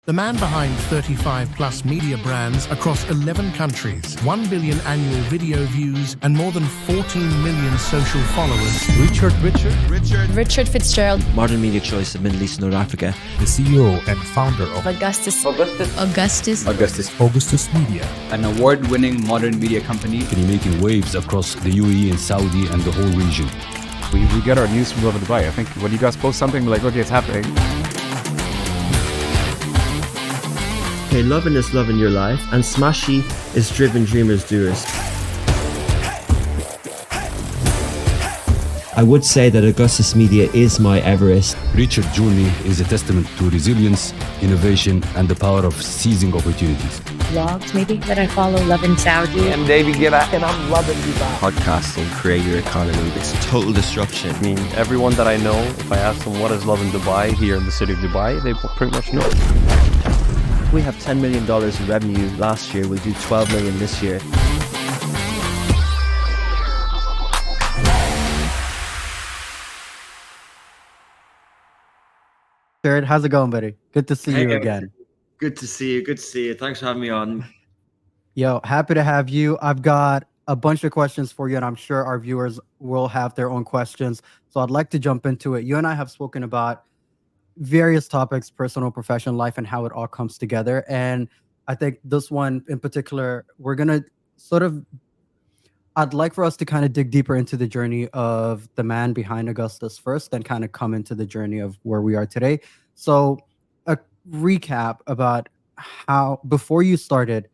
The man behind 35-plus media brands across 11 countries, 1 billion annual video views, and more than 14 million social followers. Richard Fitzgerald. Modern media choice of Middle East and North Africa. The CEO and founder of Augustus Media. An award-winning modern media company. Making waves across the UAE and Saudi and the whole region. We get our news from Lovin Dubai. I think when you guys post something, we're like, okay, it's happening. Okay, Lovin is loving your life, and Smashi is driven dreamers doers. I would say that Augustus Media is my Everest. Richard's journey is a testament to resilience, innovation, and the power of seizing opportunities. Vlogs, maybe, that I follow. Lovin Saudi. I'm Davey Gibba, and I'm Lovin Dubai. Podcasting, creator economy, it's total disruption. I mean, everyone that I know, if I ask them what is Lovin Dubai here in the city of Dubai, they pretty much know. We have $10 million in revenue last year. We'll do 12 million this year. Jared, how's it going, buddy? Good to see you again. Good to see you. Good to see you. Thanks for having me on. Yo, happy to have you. I've got a bunch of questions for you, and I'm sure our viewers will have their own questions. So I'd like to jump into it. You and I have spoken about various topics, personal, professional life, and how it all comes together. And I think this one in particular, we're going to I'd like for us to kind of dig deeper into the journey of the man behind Augustus first, then kind of come into the journey of where we are today. So a recap about how, before you started,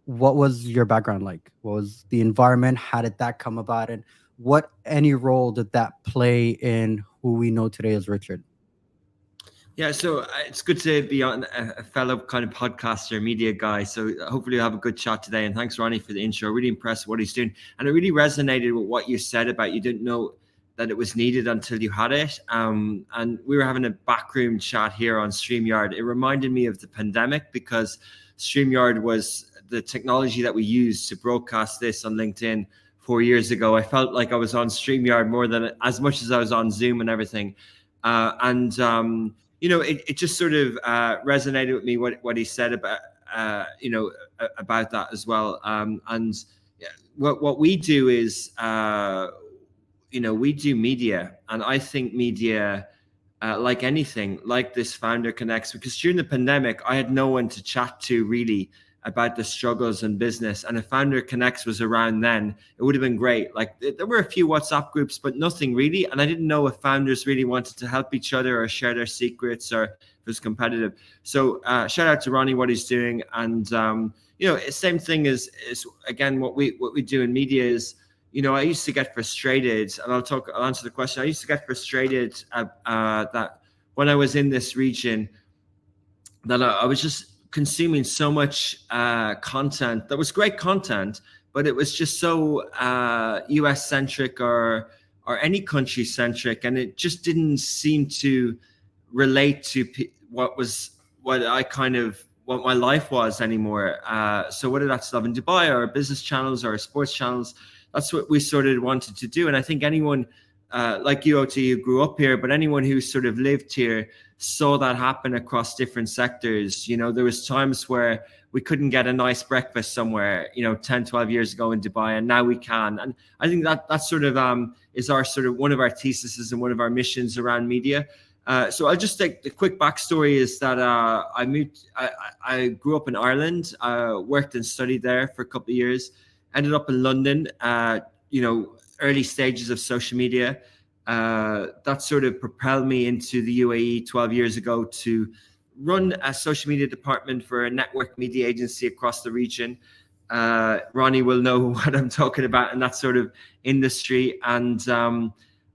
what was your background like? What was the environment? How did that come about? And what any role did that play in who we know today as Richard? Yeah, so it's good to be on a fellow kind of podcaster, media guy. So hopefully we'll have a good chat today. And thanks, Ronnie, for the intro. Really impressed with what he's doing. And it really resonated with what you said about you didn't know that it was needed until you had it. And we were having a backroom chat here on StreamYard. It reminded me of the pandemic because StreamYard was the technology that we used to broadcast this on LinkedIn 4 years ago. I felt like I was on StreamYard more than as much as I was on Zoom and everything. You know, it just sort of resonated with me what he said about about that as well. And what we do is we do media, and I think media, like anything, like this Founder Connects, because during the pandemic I had no one to chat to really about the struggles in business, and if Founder Connects was around then, it would have been great. Like there were a few WhatsApp groups, but nothing really, and I didn't know if founders really wanted to help each other or share their secrets or if it was competitive. So shout out to Ronnie, what he's doing. And same thing is again what we do in media is, I used to get frustrated, and I'll answer the question. I used to get frustrated that when I was in this region, that I was just consuming so much content that was great content, but it was just so US centric or any country centric, and it just didn't seem to relate to what my life was anymore. So whether that's Lovin Dubai or business channels or sports channels, that's what we sort of wanted to do. And I think anyone like you, OT, who grew up here, but anyone who sort of lived here saw that happen across different sectors. There was times where we couldn't get a nice breakfast somewhere, 10, 12 years ago in Dubai, and now we can. And I think that sort of is our sort of one of our theses and one of our missions around media. So I'll just take the quick backstory is that I grew up in Ireland, worked and studied there for a couple of years, ended up in London, early stages of social media. That sort of propelled me into the UAE 12 years ago to run a social media department for a network media agency across the region. Ronnie will know what I'm talking about in that sort of industry. And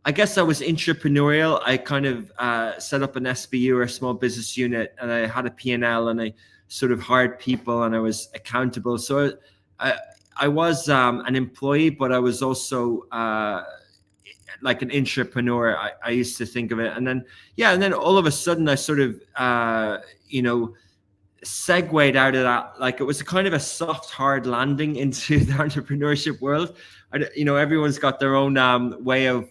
I guess I was entrepreneurial. I kind of set up an SBU or a small business unit, and I had a P&L, and I sort of hired people, and I was accountable. So I was an employee, but I was also like an entrepreneur. I used to think of it. And then all of a sudden I sort of, segued out of that. Like it was a kind of a soft, hard landing into the entrepreneurship world. Everyone's got their own way of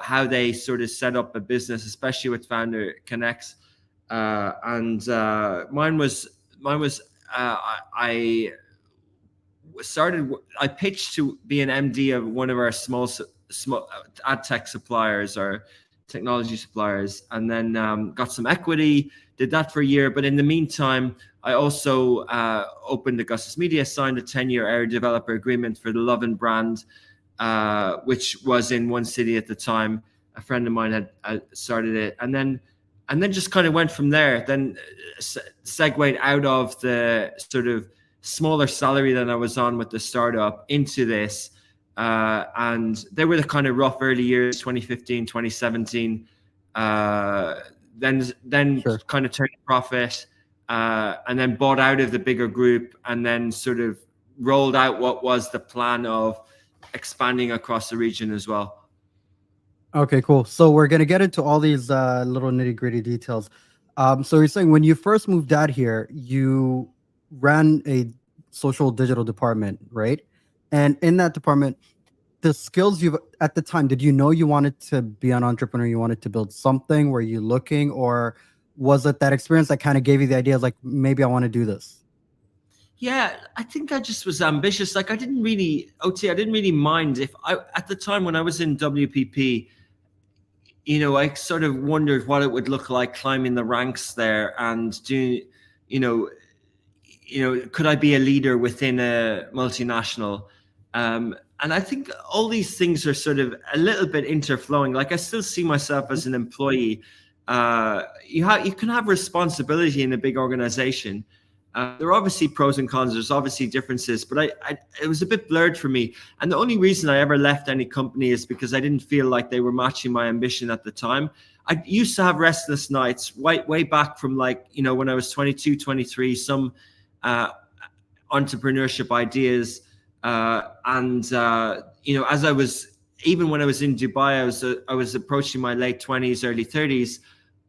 how they sort of set up a business, especially with Founder Connects. and mine was I pitched to be an MD of one of our small ad tech suppliers or technology suppliers, and then got some equity, did that for a year. But in the meantime, I also opened Augustus Media, signed a 10-year area developer agreement for the Lovin brand, which was in one city at the time. A friend of mine had started it, and then just kind of went from there. Then segued out of the sort of smaller salary that I was on with the startup into this. And they were the kind of rough early years, 2015, 2017. Then Sure. kind of turned profit, and then bought out of the bigger group, and then sort of rolled out what was the plan of expanding across the region as well. Okay, cool. So we're gonna get into all these little nitty-gritty details. So you're saying when you first moved out here, you ran a social digital department, right? And in that department, the skills you've at the time, did you know you wanted to be an entrepreneur? You wanted to build something? Were you looking, or was it that experience that kind of gave you the idea, like maybe I want to do this? Yeah, I think I just was ambitious. Like I didn't really mind if at the time when I was in WPP, you know, I sort of wondered what it would look like climbing the ranks there and doing, could I be a leader within a multinational? And I think all these things are sort of a little bit interflowing. Like I still see myself as an employee. You can have responsibility in a big organization. There are obviously pros and cons. There's obviously differences, but it was a bit blurred for me. And the only reason I ever left any company is because I didn't feel like they were matching my ambition at the time. I used to have restless nights way back from when I was 22, 23, some entrepreneurship ideas. As I was, even when I was in Dubai, I was approaching my late 20s, early 30s.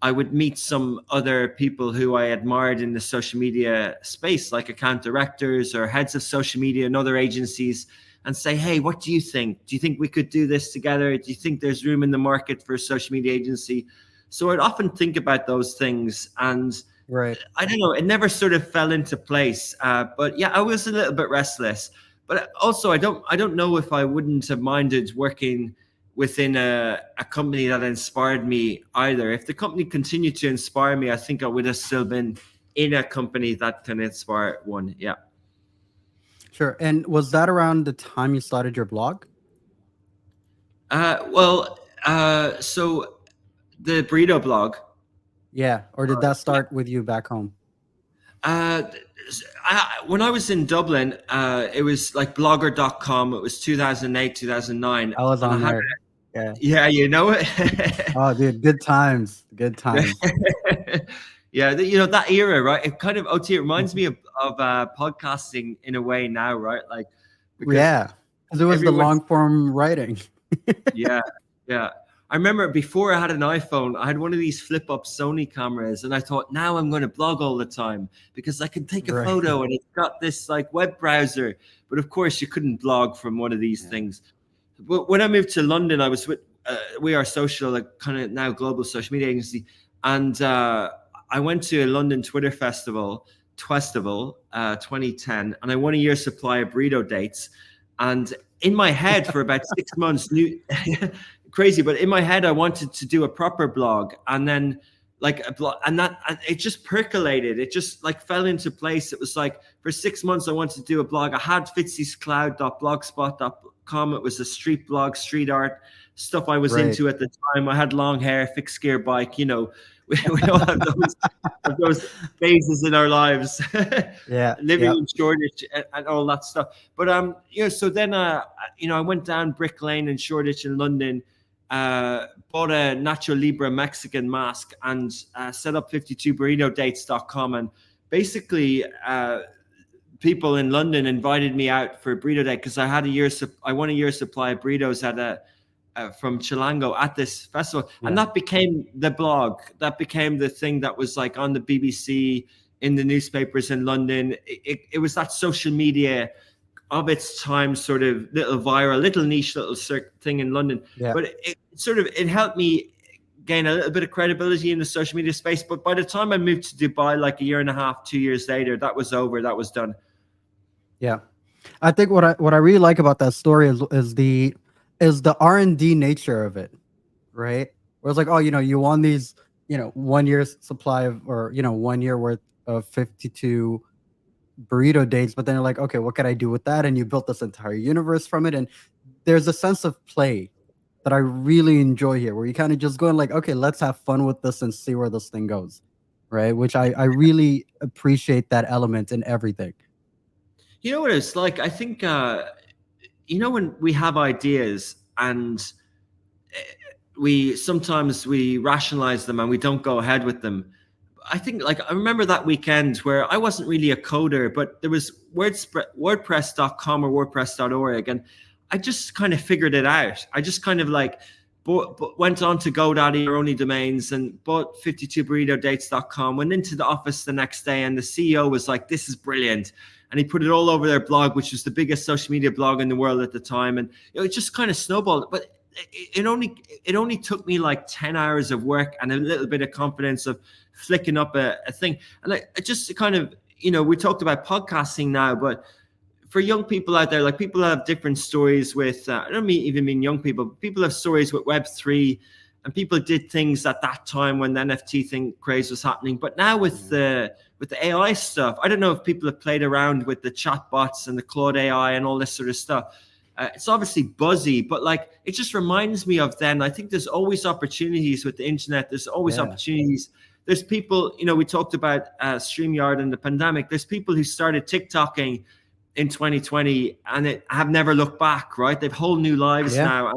I would meet some other people who I admired in the social media space, like account directors or heads of social media and other agencies, and say, hey, what do you think? Do you think we could do this together? Do you think there's room in the market for a social media agency? So I'd often think about those things, and right. I don't know, it never sort of fell into place. But yeah, I was a little bit restless. But also, I don't know if I wouldn't have minded working within a company that inspired me either. If the company continued to inspire me, I think I would have still been in a company that can inspire one. Yeah. Sure. And was that around the time you started your blog? So the Burrito blog. Yeah. Or did that start with you back home? When I was in Dublin, it was like blogger.com. It was 2008, 2009. I was on there. Yeah, you know it. Oh, dude, good times. Good times. Yeah, that era, right? It kind of, it reminds me of podcasting in a way now, right? Like, yeah, because it was the long form writing. Yeah. I remember before I had an iPhone, I had one of these flip up Sony cameras, and I thought, now I'm going to blog all the time because I can take a photo and it's got this like web browser. But of course, you couldn't blog from one of these things. But when I moved to London, I was with We Are Social, like kind of now global social media agency, and I went to a London Twitter festival, 2010, and I won a year's supply of burrito dates. And in my head, for about 6 months, crazy, but in my head, I wanted to do a proper blog, and then like a blog, and it just percolated. It just like fell into place. It was like for 6 months, I wanted to do a blog. I had fitzy'scloud.blogspot.com. It was a street blog, street art stuff I was into at the time. I had long hair, fixed gear bike. We all have those phases in our lives. Living in Shoreditch and all that stuff. But so then I went down Brick Lane in Shoreditch in London, bought a Nacho Libre Mexican mask, and set up 52burritodates.com. And basically, people in London invited me out for a burrito date because I won a year's supply of burritos from Chilango at this festival. And that became the blog. That became the thing that was like on the BBC, in the newspapers in London. It was that social media of its time, sort of little viral, little niche, little thing in London. But it helped me gain a little bit of credibility in the social media space. But by the time I moved to Dubai, like a year and a half, 2 years later, that was over. That was done. Yeah, I think what I really like about that story is the R&D nature of it, right? Where it's like, oh, you won these, 1 year's supply of, or 1 year worth of 52 burrito dates, but then you're like, okay, what could I do with that? And you built this entire universe from it, and there's a sense of play that I really enjoy here, where you kind of just going like, okay, let's have fun with this and see where this thing goes, right? Which I really appreciate that element in everything. You know what it's like? I think, when we have ideas and sometimes we rationalize them and we don't go ahead with them. I think, like, I remember that weekend where I wasn't really a coder, but there was WordPress.com or WordPress.org, and I just kind of figured it out. I just kind of like went on to GoDaddy or Only Domains and bought 52burritodates.com, went into the office the next day, and the CEO was like, this is brilliant. And he put it all over their blog, which was the biggest social media blog in the world at the time. And it just kind of snowballed. But it only took me like 10 hours of work and a little bit of confidence of flicking up a thing. And I just kind of, we talked about podcasting now, but for young people out there, like, people have different stories with, I don't even mean young people, but people have stories with Web3, and people did things at that time when the NFT craze was happening. But now with the AI stuff, I don't know if people have played around with the chatbots and the Claude AI and all this sort of stuff. It's obviously buzzy, but like, it just reminds me of then. I think there's always opportunities with the internet. There's always opportunities. There's people, we talked about StreamYard and the pandemic. There's people who started TikToking in 2020 and have never looked back, right? They've whole new lives now.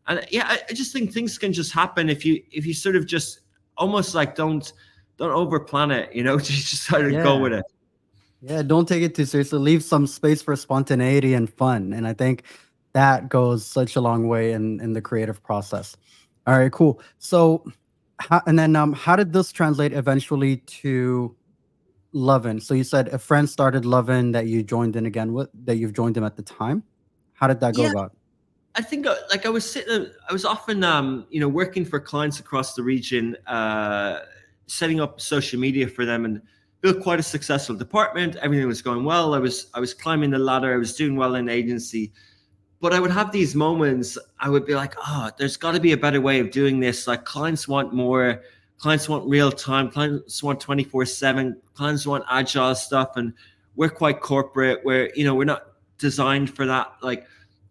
And I just think things can just happen if you sort of just almost like don't overplan it, just sort of go with it. Yeah, don't take it too seriously. Leave some space for spontaneity and fun. And I think that goes such a long way in the creative process. All right, cool. So, how did this translate eventually to Lovin? So you said a friend started Lovin that you joined in again with, that you've joined him at the time. How did that go about? I think like I was often, working for clients across the region, setting up social media for them, and built quite a successful department. Everything was going well. I was climbing the ladder. I was doing well in agency, but I would have these moments. I would be like, there's got to be a better way of doing this. Like, clients want more. Clients want real time. Clients want 24/7. Clients want agile stuff, and we're quite corporate. We're not designed for that. Like,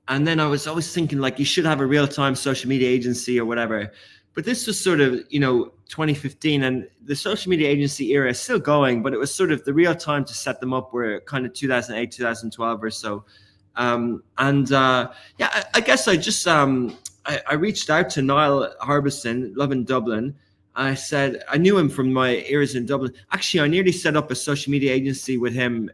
and then I was always thinking, like, you should have a real time social media agency or whatever. But this was sort of, 2015, and the social media agency era is still going, but it was sort of the real time to set them up were kind of 2008, 2012 or so. I guess I just, I reached out to Niall Harbison, Lovin Dublin. I said, I knew him from my eras in Dublin. Actually, I nearly set up a social media agency with him.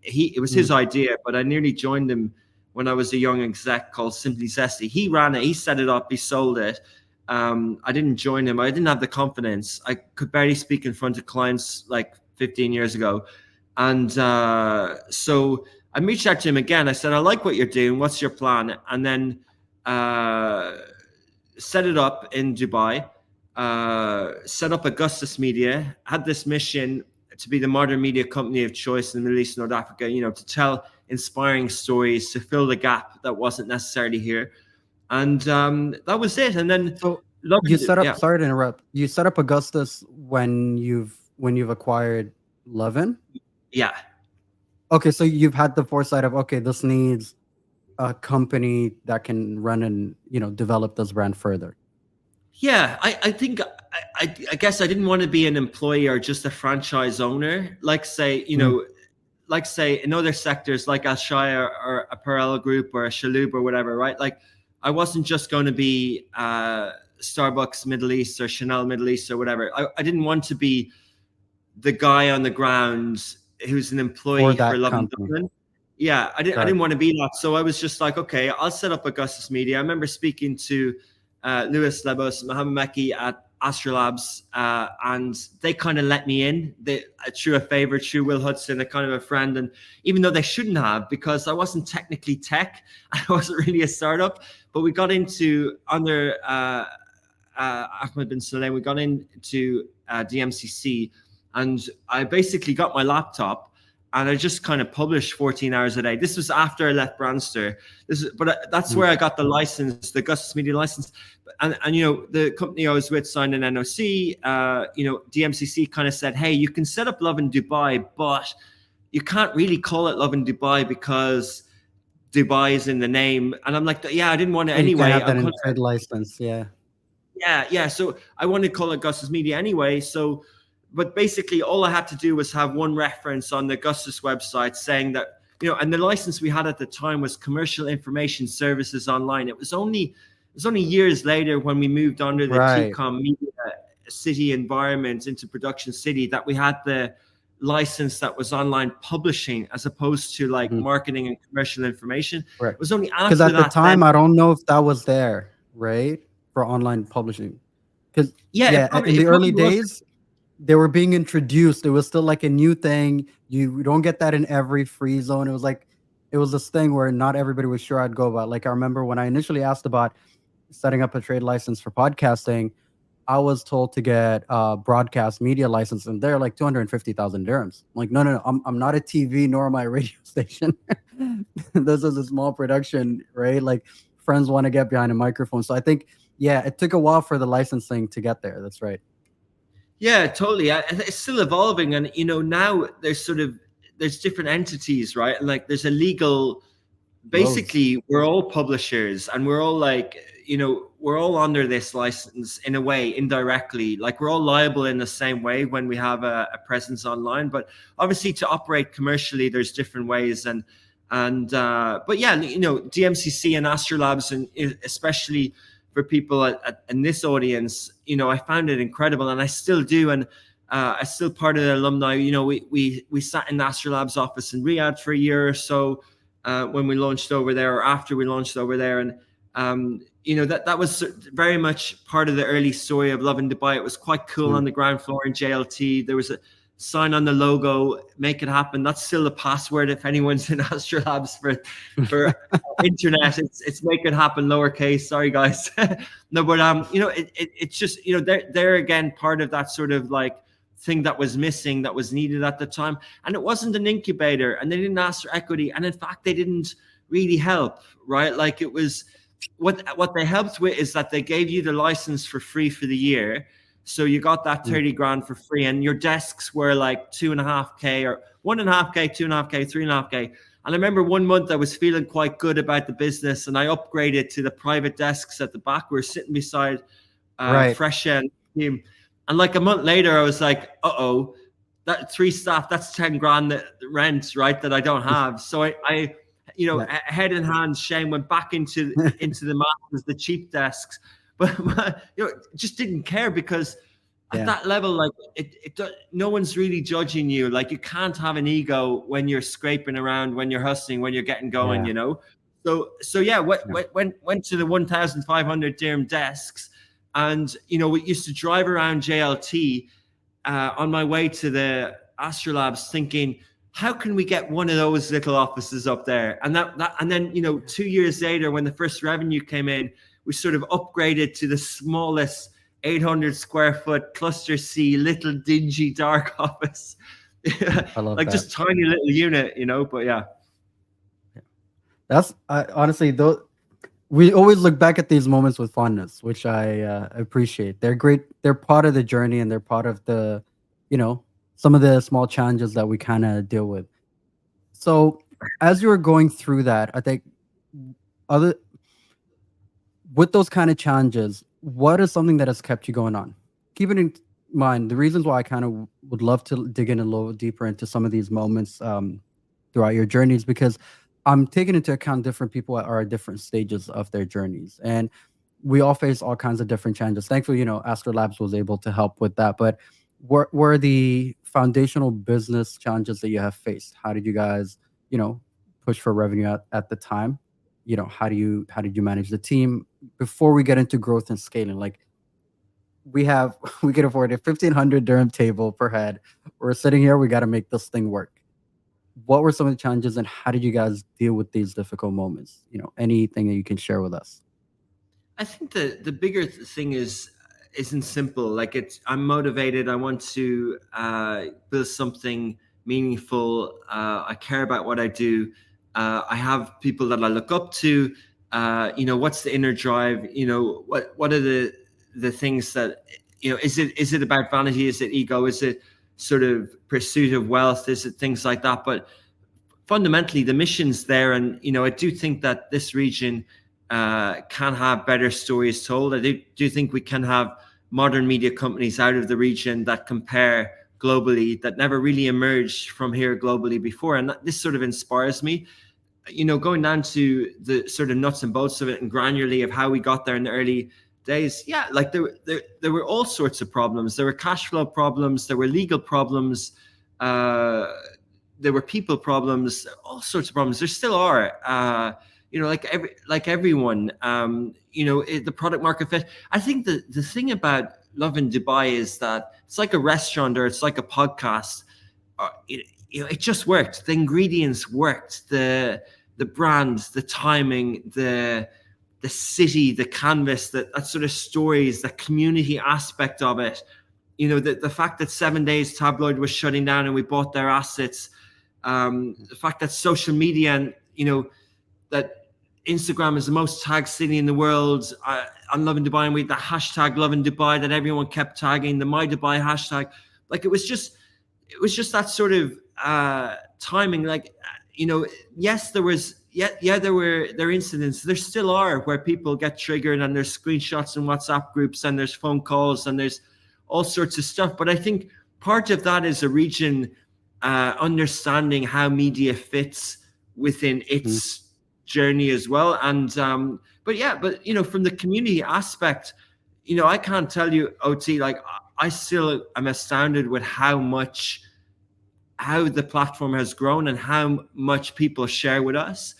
It was his idea, but I nearly joined him when I was a young exec called Simply Zesty. He ran it, he set it up, he sold it. I didn't join him. I didn't have the confidence. I could barely speak in front of clients like 15 years ago. And so I reached out to him again. I said, I like what you're doing. What's your plan? And then set it up in Dubai, set up Augustus Media, had this mission to be the modern media company of choice in the Middle East and North Africa, to tell inspiring stories, to fill the gap that wasn't necessarily here. And that was it. And then you set up, sorry to interrupt, you set up Augustus when you've acquired Lovin? Yeah. Okay, so you've had the foresight of, okay, this needs a company that can run and, develop this brand further. Yeah, I think, I guess I didn't want to be an employee or just a franchise owner. Like say, like say in other sectors like Al Shire or Apparel Group or a Shaloub or whatever, right? Like, I wasn't just going to be Starbucks Middle East or Chanel Middle East or whatever. I didn't want to be the guy on the ground who's an employee for Lovin Dublin. Yeah, I didn't want to be that. So I was just like, okay, I'll set up Augustus Media. I remember speaking to Louis Lebos, Mohammed Mekki at Astrolabs, and they kind of let me in. Through a favor, through Will Hudson, a kind of a friend. And even though they shouldn't have, because I wasn't technically tech, I wasn't really a startup, but we got into under Ahmed bin Salem, we got into DMCC, and I basically got my laptop. And I just kind of published 14 hours a day. This was after I left Brandster. That's where I got the license, the Augustus Media license. And you know, the company I was with signed an NOC. You know, DMCC kind of said, hey, you can set up Lovin Dubai, but you can't really call it Lovin Dubai because Dubai is in the name. And I'm like, yeah, I didn't want it anyway. You can have that trade license, yeah. Yeah. So I wanted to call it Augustus Media anyway. So, but basically all I had to do was have one reference on the Augustus website saying that, you know, and the license we had at the time was Commercial Information Services Online. It was only years later when we moved under the TCOM Media City environment into Production City that we had the license that was online publishing as opposed to like marketing and commercial information. Right. It was only after because at the time, then, I don't know if that was there, right, for online publishing. Because in the early days, they were being introduced. It was still like a new thing. You don't get that in every free zone. It was like, it was this thing where not everybody was sure I'd go about. Like I remember when I initially asked about setting up a trade license for podcasting, I was told to get a broadcast media license, and they're like 250,000 dirhams. I'm like, no, I'm not a TV nor am I a radio station. This is a small production, right? Like friends want to get behind a microphone. So I think, it took a while for the licensing to get there. That's right. Yeah, totally. It's still evolving, and you know, now there's different entities, right? Like there's a legal. Basically, we're all publishers, and we're all like, you know, we're all under this license in a way, indirectly. Like we're all liable in the same way when we have a presence online. But obviously, to operate commercially, there's different ways, but yeah, you know, DMCC and Astrolabs, and especially for people in this audience, you know, I found it incredible, and I still do, and I'm still part of the alumni. You know, we sat in Astrolab's office in Riyadh for a year or so when we launched over there, or after we launched over there, and you know, that was very much part of the early story of Lovin Dubai. It was quite cool on the ground floor in JLT. There was a sign on the logo, make it happen. That's still the password if anyone's in Astrolabs for internet. It's make it happen lowercase. Sorry guys. No, but you know, it's just, you know, they're again part of that sort of like thing that was missing, that was needed at the time. And it wasn't an incubator, and they didn't ask for equity, and in fact they didn't really help, right? Like it was what they helped with is that they gave you the license for free for the year. So you got that 30 grand for free, and your desks were like 2.5K or 1.5K, 2.5K, 3.5K. And I remember one month I was feeling quite good about the business, and I upgraded to the private desks at the back. We were sitting beside Fresh and team. And like a month later, I was like, that 3 staff, that's 10 grand rent, right? That I don't have. So I you know, head in hand, Shane went back into the masters, the cheap desks. But you know, just didn't care, because at that level, like no one's really judging you. Like you can't have an ego when you're scraping around, when you're hustling, when you're getting going, you know. So yeah, went to the 1,500 dirham desks, and you know, we used to drive around JLT on my way to the Astrolabs, thinking, how can we get one of those little offices up there? And then you know, 2 years later, when the first revenue came in, we sort of upgraded to the smallest 800 square foot cluster C, little dingy dark office. I love like that. Just tiny little unit, you know, but yeah. That's honestly, though, we always look back at these moments with fondness, which I appreciate. They're great. They're part of the journey, and they're part of the, you know, some of the small challenges that we kind of deal with. So as you were going through that, I think with those kind of challenges, what is something that has kept you going on? Keeping in mind the reasons why I kind of would love to dig in a little deeper into some of these moments throughout your journeys, because I'm taking into account different people are at different stages of their journeys, and we all face all kinds of different challenges. Thankfully, you know, Astrolabs was able to help with that. But what were the foundational business challenges that you have faced? How did you guys, you know, push for revenue at the time? You know, how did you manage the team before we get into growth and scaling? Like we could afford a 1,500 dirham table per head. We're sitting here, we got to make this thing work. What were some of the challenges, and how did you guys deal with these difficult moments? You know, anything that you can share with us? I think the bigger thing is, isn't simple. Like I'm motivated. I want to build something meaningful. I care about what I do. I have people that I look up to. What's the inner drive? What are the things that, is it about vanity? Is it ego? Is it sort of pursuit of wealth? Is it things like that? But fundamentally, the mission's there. And, I do think that this region can have better stories told. I do think we can have modern media companies out of the region that compare globally, that never really emerged from here globally before. And this sort of inspires me. Going down to the sort of nuts and bolts of it and granularly of how we got there in the early days. Yeah, like there were all sorts of problems. There were cash flow problems. There were legal problems. There were people problems. All sorts of problems. There still are. Like everyone. The product market fit. I think the thing about Lovin Dubai is that it's like a restaurant or it's like a podcast. It just worked. The ingredients worked. The brand, the timing, the city, the canvas, that sort of stories, the community aspect of it. The fact that 7 Days tabloid was shutting down and we bought their assets. The fact that social media and that Instagram is the most tagged city in the world. I'm Lovin Dubai, and we had the hashtag Lovin Dubai that everyone kept tagging, the My Dubai hashtag. Like it was just that sort of timing. Like yes, there were incidents. There still are where people get triggered, and there's screenshots in WhatsApp groups, and there's phone calls, and there's all sorts of stuff. But I think part of that is a region understanding how media fits within its journey as well. And but from the community aspect, I can't tell you, OT, like I still am astounded with how the platform has grown and how much people share with us.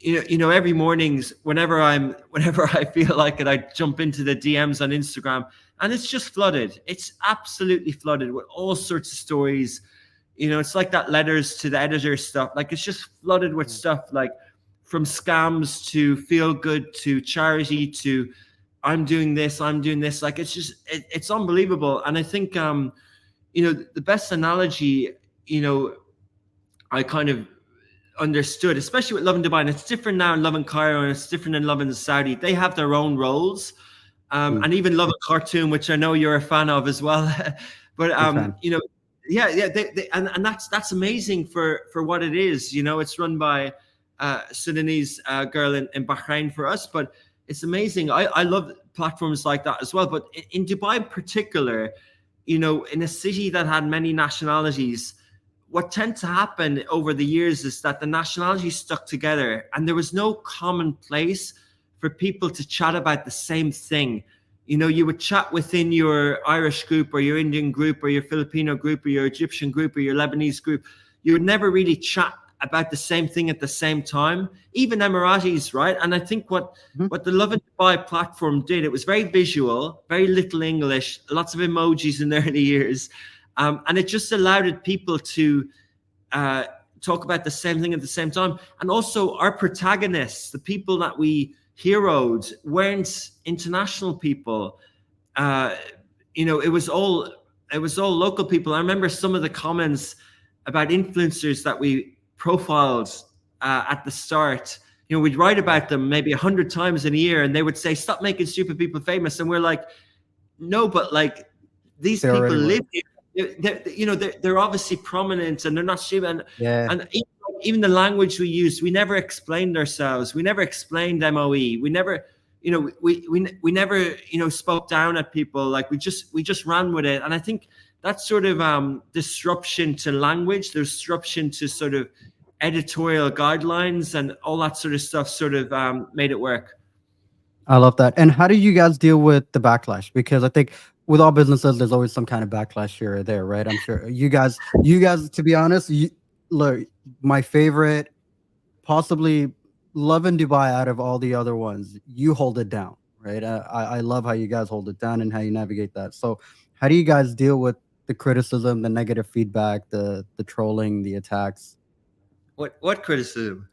Every mornings, whenever I feel like it, I jump into the DMs on Instagram, and it's just flooded. It's absolutely flooded with all sorts of stories. It's like that letters to the editor stuff. Like it's just flooded with stuff, like from scams to feel good to charity to I'm doing this. Like it's unbelievable. And I think the best analogy I kind of understood, especially with Lovin Dubai, and it's different now in Lovin Cairo, and it's different in Lovin Saudi. They have their own roles, and even Lovin Khartoum, which I know you're a fan of as well. But and that's amazing for what it is. It's run by Sudanese girl in Bahrain for us, but it's amazing. I love platforms like that as well. But in Dubai in particular, in a city that had many nationalities, what tends to happen over the years is that the nationalities stuck together, and there was no common place for people to chat about the same thing. You would chat within your Irish group or your Indian group or your Filipino group or your Egyptian group or your Lebanese group. You would never really chat about the same thing at the same time, even Emiratis, right? And I think what the Lovin Dubai platform did, it was very visual, very little English, lots of emojis in the early years. And it just allowed people to talk about the same thing at the same time. And also our protagonists, the people that we heroed, weren't international people. It was all local people. I remember some of the comments about influencers that we profiled at the start. We'd write about them maybe 100 times in a year, and they would say, "Stop making stupid people famous." And we're like, "No, but like these people live here. They're obviously prominent, and they're not stupid." And even the language we used, we never explained ourselves. We never explained MOE. We never, we never, spoke down at people. Like we just ran with it. And I think that sort of disruption to language, the disruption to sort of editorial guidelines and all that sort of stuff sort of made it work. I love that. And how do you guys deal with the backlash? Because I think with all businesses, there's always some kind of backlash here or there, right? I'm sure you guys, to be honest, look, my favorite, possibly Lovin Dubai out of all the other ones, you hold it down, right? I love how you guys hold it down and how you navigate that. So how do you guys deal with the criticism, the negative feedback, the trolling, the attacks? What criticism?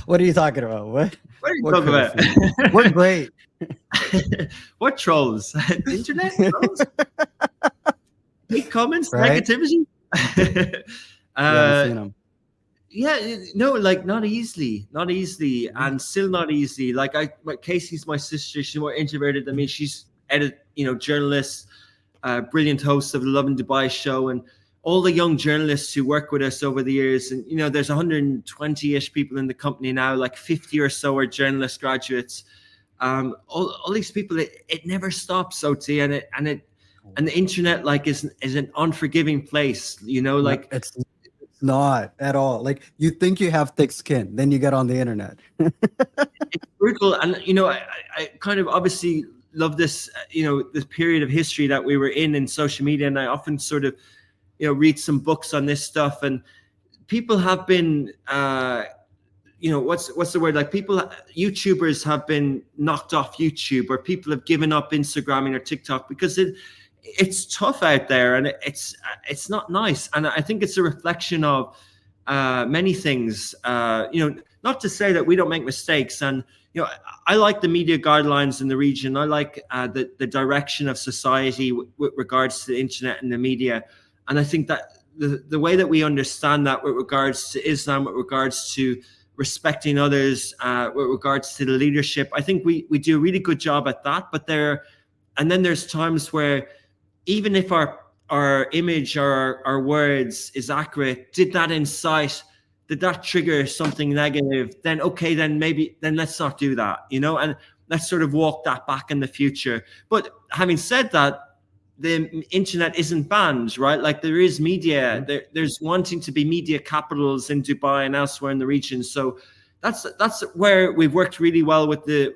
What are you talking about? What are you what talking about? criticism? We're great. What trolls? Internet trolls? Hate comments, Right? negativity. Yeah, I've seen them. Yeah, no, like not easily, and still not easy. Like Casey's my sister. She's more introverted than me. She's journalist, brilliant host of the Lovin Dubai show, and all the young journalists who work with us over the years. And there's 120-ish people in the company now. Like 50 or so are journalist graduates. All these people, it never stops, OT, and the internet like is an unforgiving place. Like It's not at all. Like, you think you have thick skin, then you get on the internet. it's brutal. And I kind of obviously love this this period of history that we were in social media, and I often sort of read some books on this stuff, and people have been what's the word, like YouTubers have been knocked off YouTube, or people have given up Instagramming or TikTok because it's tough out there, and it's not nice. And I think it's a reflection of many things. Not to say that we don't make mistakes, and I like the media guidelines in the region. I like the direction of society with regards to the internet and the media, and I think that the way that we understand that with regards to Islam, with regards to respecting others, with regards to the leadership, I think we do a really good job at that. But then there's times where, even if our image or our words is accurate, did that trigger something negative? Then let's not do that, and let's sort of walk that back in the future. But having said that, the internet isn't banned, right? Like, there is media, there's wanting to be media capitals in Dubai and elsewhere in the region. So that's where we've worked really well with the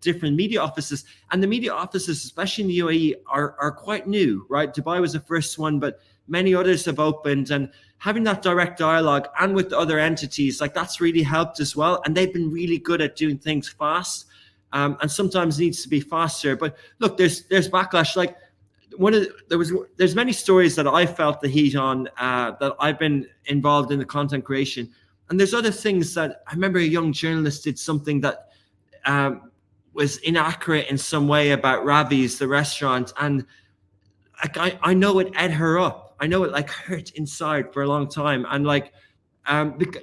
different media offices. And the media offices, especially in the UAE, are quite new, right? Dubai was the first one, but many others have opened, and having that direct dialogue and with other entities, like, that's really helped as well. And they've been really good at doing things fast, and sometimes needs to be faster. But look, there's backlash. Like, there's many stories that I felt the heat on, that I've been involved in the content creation. And there's other things that I remember a young journalist did something that was inaccurate in some way about Ravi's, the restaurant. And I know it ate her up. I know it like hurt inside for a long time. And like,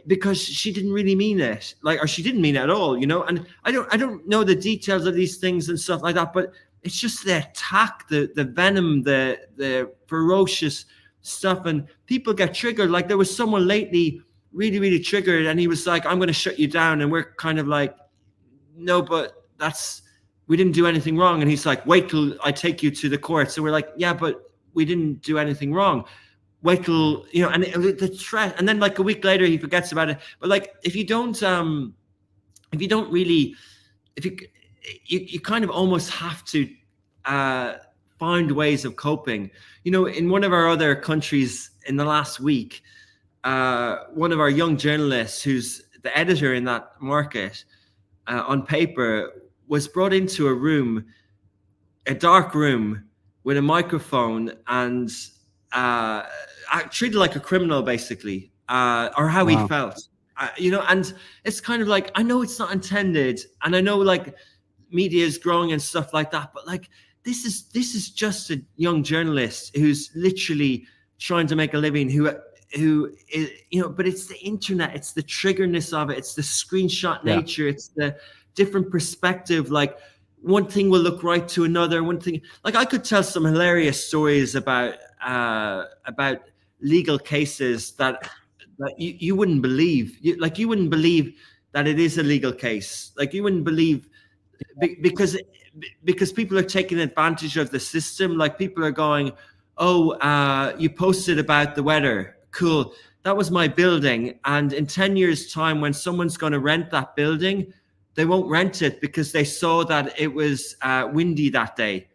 because she didn't really mean it, or she didn't mean it at all, and I don't know the details of these things and stuff like that, but it's just the attack, the venom, the ferocious stuff, and people get triggered. Like, there was someone lately really, really triggered, and he was like, I'm going to shut you down. And we're kind of like, no, but we didn't do anything wrong. And he's like, wait till I take you to the court. So we're like, yeah, but we didn't do anything wrong. Wait till, and the threat. And then like a week later, he forgets about it. But like, if you kind of almost have to find ways of coping. In one of our other countries in the last week, one of our young journalists, who's the editor in that market, on paper, was brought into a dark room with a microphone, and treated like a criminal, basically, or how he felt. And it's kind of like, I know it's not intended, and I know like media is growing and stuff like that, but like, this is just a young journalist who's literally trying to make a living, who is, but it's the internet, it's the triggerness of it, it's the screenshot nature, it's the different perspective. Like, one thing will look right to another. One thing, like, I could tell some hilarious stories about legal cases that you wouldn't believe. You wouldn't believe that it is a legal case. Like, you wouldn't believe, because people are taking advantage of the system. Like, people are going, oh, you posted about the weather. Cool. That was my building. And in 10 years' time, when someone's going to rent that building, they won't rent it because they saw that it was windy that day.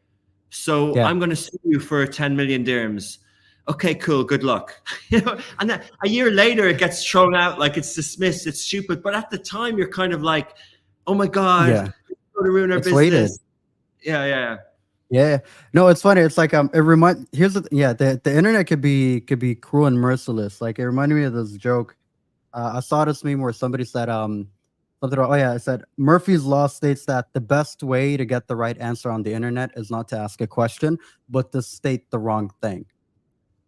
So I'm going to sue you for 10 million dirhams. Okay, cool. Good luck. And then a year later, it gets thrown out like it's dismissed. It's stupid. But at the time, you're kind of like, oh my God, it's going to ruin our business. Yeah. No, it's funny. It's like here's the internet could be cruel and merciless. Like, it reminded me of this joke. I saw this meme where somebody said something about, oh yeah, it said Murphy's law states that the best way to get the right answer on the internet is not to ask a question, but to state the wrong thing.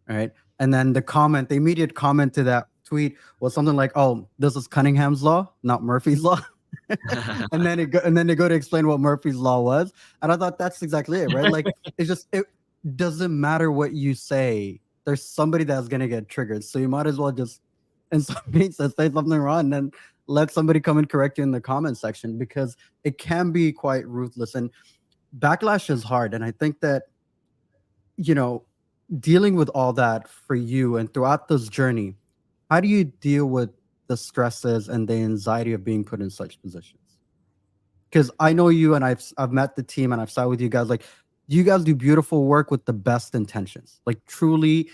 Right. And then the immediate comment to that tweet was something like, oh, this is Cunningham's law, not Murphy's law. and then they go to explain what Murphy's law was. And I thought that's exactly it, right? Like it doesn't matter what you say. There's somebody that's gonna get triggered. So you might as well just, in some cases, say something wrong and then let somebody come and correct you in the comment section, because it can be quite ruthless and backlash is hard. And I think that, dealing with all that for you and throughout this journey, how do you deal with the stresses and the anxiety of being put in such positions? Because I know you and I've met the team and I've sat with you guys. Like, you guys do beautiful work with the best intentions. Like, truly,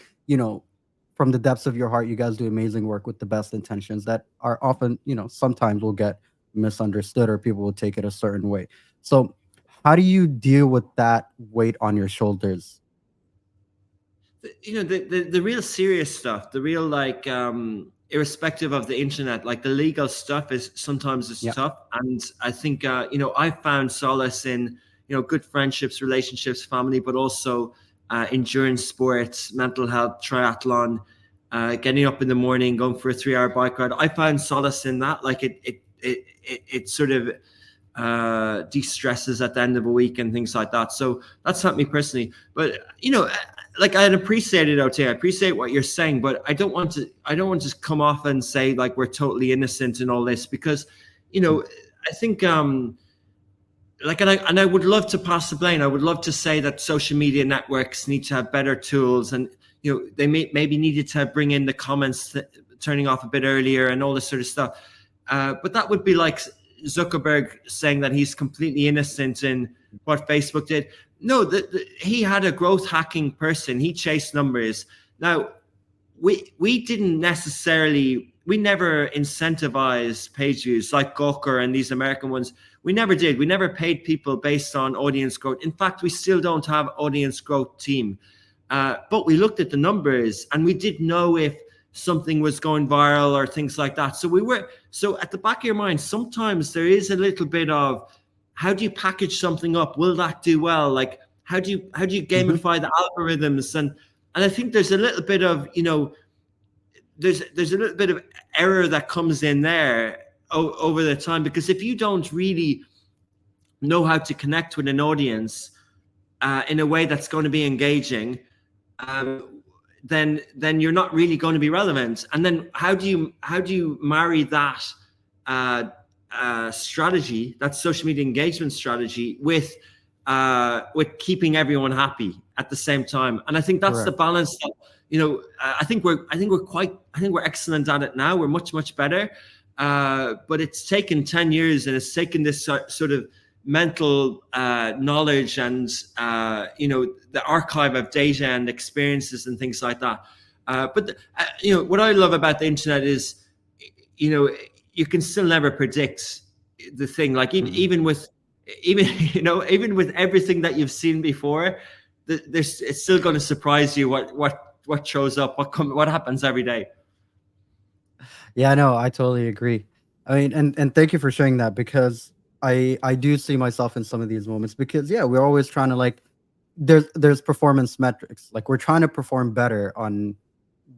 from the depths of your heart, you guys do amazing work with the best intentions that are often, sometimes will get misunderstood or people will take it a certain way. So how do you deal with that weight on your shoulders? The real serious stuff, the real irrespective of the internet, like the legal stuff is sometimes tough. And I think, I found solace in, good friendships, relationships, family, but also endurance sports, mental health, triathlon, getting up in the morning, going for a 3-hour bike ride. I found solace in that. Like it sort of de-stresses at the end of a week and things like that. So that's helped me personally. But, like, I appreciate it, OT. I appreciate what you're saying, but I don't want to come off and say like we're totally innocent in all this, because, I think and I would love to pass the blame. I would love to say that social media networks need to have better tools, and they maybe needed to bring in the comments turning off a bit earlier and all this sort of stuff. But that would be like Zuckerberg saying that he's completely innocent in what Facebook did. No, he had a growth hacking person. He chased numbers. Now, we didn't necessarily, we never incentivized page views like Gawker and these American ones. We never did. We never paid people based on audience growth. In fact, we still don't have audience growth team. But we looked at the numbers and we did know if something was going viral or things like that. So at the back of your mind, sometimes there is a little bit of, how do you package something up? Will that do well? Like, how do you gamify the algorithms? And I think there's a little bit of, there's a little bit of error that comes in there over the time, because if you don't really know how to connect with an audience in a way that's going to be engaging, then you're not really going to be relevant. And then how do you marry that strategy, that social media engagement strategy, with keeping everyone happy at the same time? And I think that's Correct. The balance that, I think we're excellent at it now. We're much better, but it's taken 10 years, and it's taken this sort of mental knowledge and the archive of data and experiences and things like that. But what I love about the internet is, you can still never predict the thing. Like even with everything that you've seen before, it's still going to surprise you what shows up, what happens every day. Yeah, no, I totally agree. I mean, and thank you for sharing that, because I do see myself in some of these moments, because we're always trying to there's performance metrics. Like, we're trying to perform better on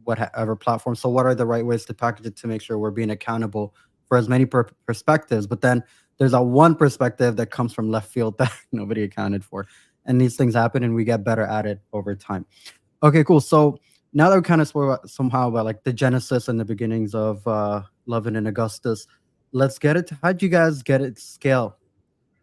whatever platform. So what are the right ways to package it to make sure we're being accountable for as many perspectives? But then there's that one perspective that comes from left field that nobody accounted for. And these things happen, and we get better at it over time. Okay, cool. So now that we kind of spoke somehow about like the genesis and the beginnings of Lovin and Augustus, let's get it. How'd you guys get it scale?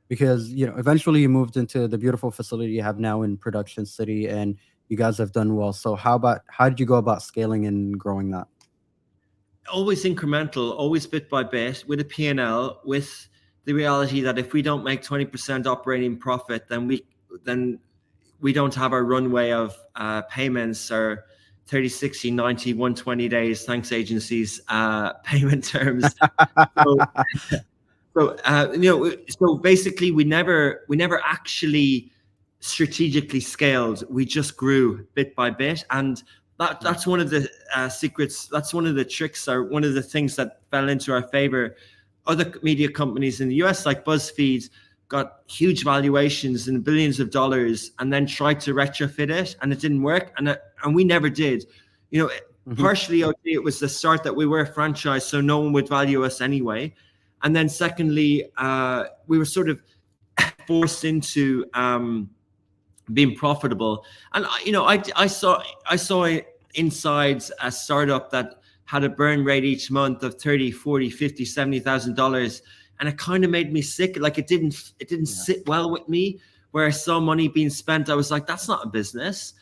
Because, eventually you moved into the beautiful facility you have now in Production City, and you guys have done well. So how did you go about scaling and growing that? Always incremental, always bit by bit, with a P&L, with the reality that if we don't make 20% operating profit, then we don't have our runway of payments or 30, 60, 90, 120 days, thanks agencies, payment terms. So basically we never actually strategically scaled. We just grew bit by bit. And that's one of the secrets. That's one of the tricks, or one of the things that fell into our favor. Other media companies in the US, like BuzzFeed, got huge valuations in billions of dollars, and then tried to retrofit it, and it didn't work. And we never did. Partially, it was the start that we were a franchise, so no one would value us anyway. And then secondly, we were sort of forced into being profitable. And I saw inside a startup that had a burn rate each month of $30,000, $40,000, $50,000, $70,000, and it kind of made me sick. Like it didn't sit well with me. Where I saw money being spent, I was like, that's not a business.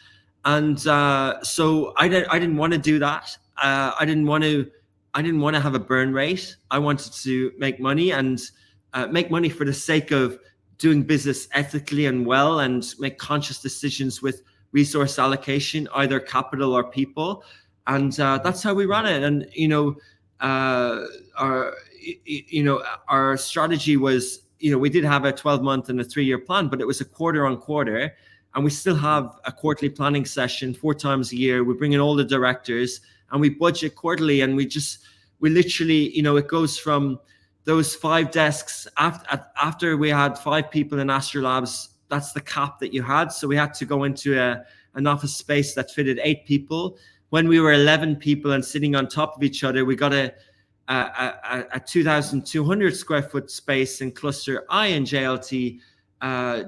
And so I didn't want to do that. I didn't want to have a burn rate. I wanted to make money, and make money for the sake of doing business ethically and well, and make conscious decisions with resource allocation, either capital or people. And that's how we ran it. And our strategy was, we did have a 12-month and a 3-year plan, but it was a quarter on quarter. And we still have a quarterly planning session 4 times a year. We bring in all the directors and we budget quarterly. And we literally, it goes from those 5 desks after we had 5 people in Astrolabs. That's the cap that you had. So we had to go into an office space that fitted 8 people. When we were 11 people and sitting on top of each other, we got a 2,200 square foot space in Cluster I in JLT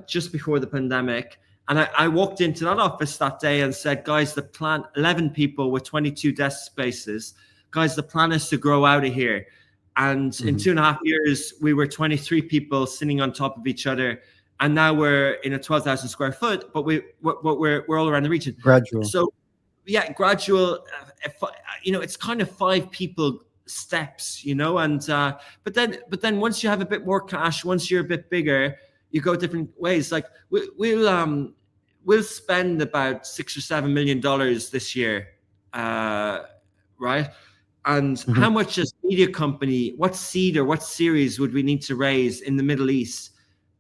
just before the pandemic. And I walked into that office that day and said, guys, the plan, 11 people with 22 desk spaces. Guys, the plan is to grow out of here. And in 2.5 years, we were 23 people sitting on top of each other. And now we're in a 12,000 square foot, but we're all around the region. Gradual. So yeah, gradual. It's kind of 5 people steps, and but then once you have a bit more cash, once you're a bit bigger, you go different ways. Like we'll spend about $6 or $7 million this year, right? And how much as media company, what seed or what series would we need to raise in the Middle East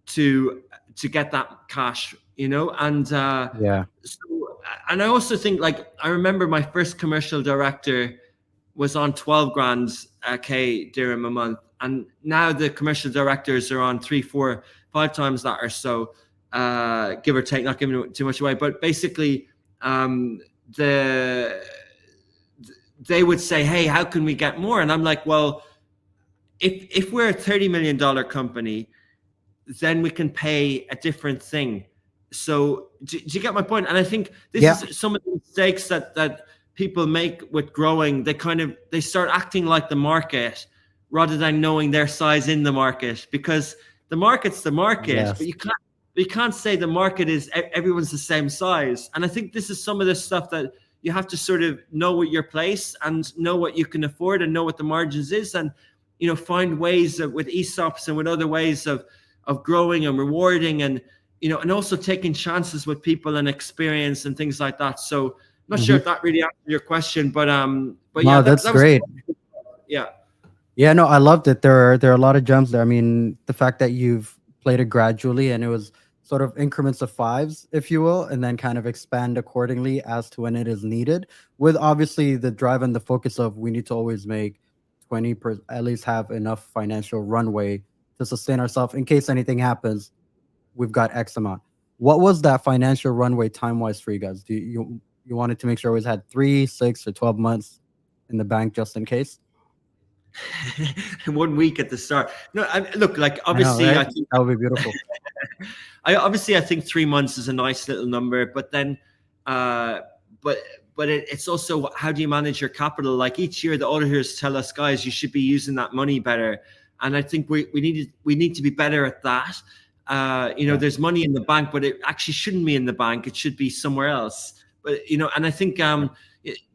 to get that cash, And yeah. So, and I also think, like, I remember my first commercial director was on 12 grand K dirham a month, and now the commercial directors are on 3, 4, 5 times that or so, give or take, not giving too much away. But basically, they would say, hey, how can we get more? And I'm like, well, if we're a $30 million company, then we can pay a different thing. So do you get my point? And I think this is some of the mistakes that people make with growing. They start acting like the market rather than knowing their size in the market, because the market's the market, but you can't say the market is everyone's the same size. And I think this is some of the stuff that you have to sort of know what your place and know what you can afford and know what the margins is, and find ways with ESOPs and with other ways of growing and rewarding, and and also taking chances with people and experience and things like that. So I'm not sure if that really answered your question, but no, yeah, that's great. Yeah, no, I loved it. There are a lot of gems there. I mean, the fact that you've played it gradually, and it was sort of increments of 5s, if you will, and then kind of expand accordingly as to when it is needed, with obviously the drive and the focus of we need to always make 20 at least have enough financial runway to sustain ourselves in case anything happens. We've got X amount. What was that financial runway time-wise for you guys? Do you wanted to make sure we always had 3, 6, or 12 months in the bank just in case? 1 week at the start. No, look, like obviously, I think that would be beautiful. I think 3 months is a nice little number, but then, but it's also how do you manage your capital? Like each year, the auditors tell us, guys, you should be using that money better, and I think we need to be better at that. There's money in the bank, but it actually shouldn't be in the bank. It should be somewhere else. But and I think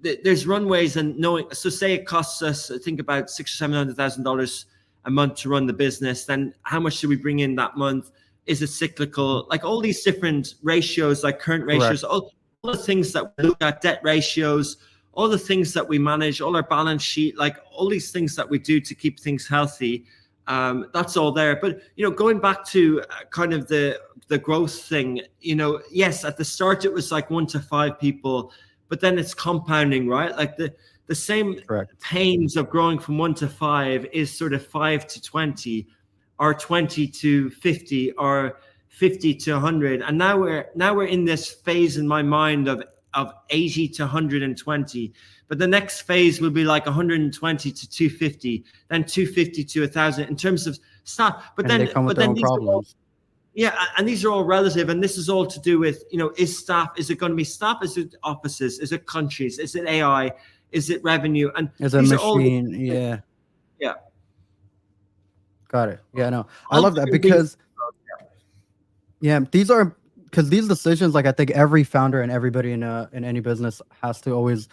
there's runways and knowing. So say it costs us, I think, about $600,000 or $700,000 a month to run the business. Then how much do we bring in that month? Is it cyclical? Like all these different ratios, like current ratios, all the things that we look at, debt ratios, all the things that we manage, all our balance sheet, like all these things that we do to keep things healthy. That's all there. But, going back to kind of the growth thing, yes, at the start, it was like 1 to 5 people. but then it's compounding, right? Like the same pains of growing from 1 to 5 is sort of 5 to 20, or 20 to 50, or 50 to 100. And now we're in this phase in my mind of 80 to 120. But the next phase will be like 120 to 250, then 250 to 1,000 in terms of staff. But and then they come with their own problems. And these are all relative, and this is all to do with, is it going to be staff? Is it offices? Is it countries? Is it AI? Is it revenue? And is a machine? Yeah. Got it. Yeah, no, I love that because these are, because these decisions, like I think every founder and everybody in any business has to always,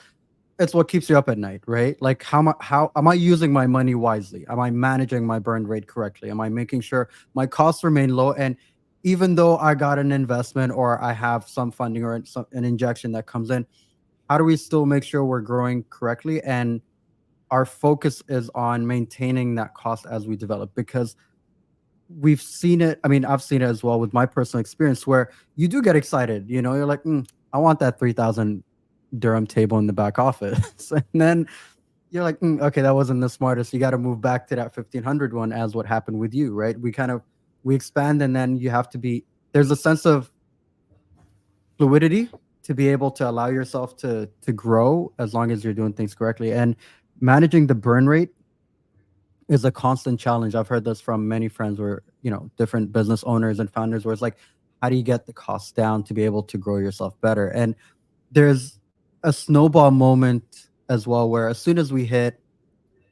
it's what keeps you up at night, right? Like how am I using my money wisely? Am I managing my burn rate correctly? Am I making sure my costs remain low? And even though I got an investment or I have some funding or an injection that comes in, how do we still make sure we're growing correctly? And our focus is on maintaining that cost as we develop, because we've seen it. I mean, I've seen it as well with my personal experience where you do get excited. You're like, I want that 3,000 dirham table in the back office. And then you're like, okay, that wasn't the smartest. You got to move back to that 1,500 one, as what happened with you, right? We expand, and then you have to there's a sense of fluidity to be able to allow yourself to grow as long as you're doing things correctly. And managing the burn rate is a constant challenge. I've heard this from many friends where, different business owners and founders, where it's like, how do you get the costs down to be able to grow yourself better? And there's a snowball moment as well, where as soon as you hit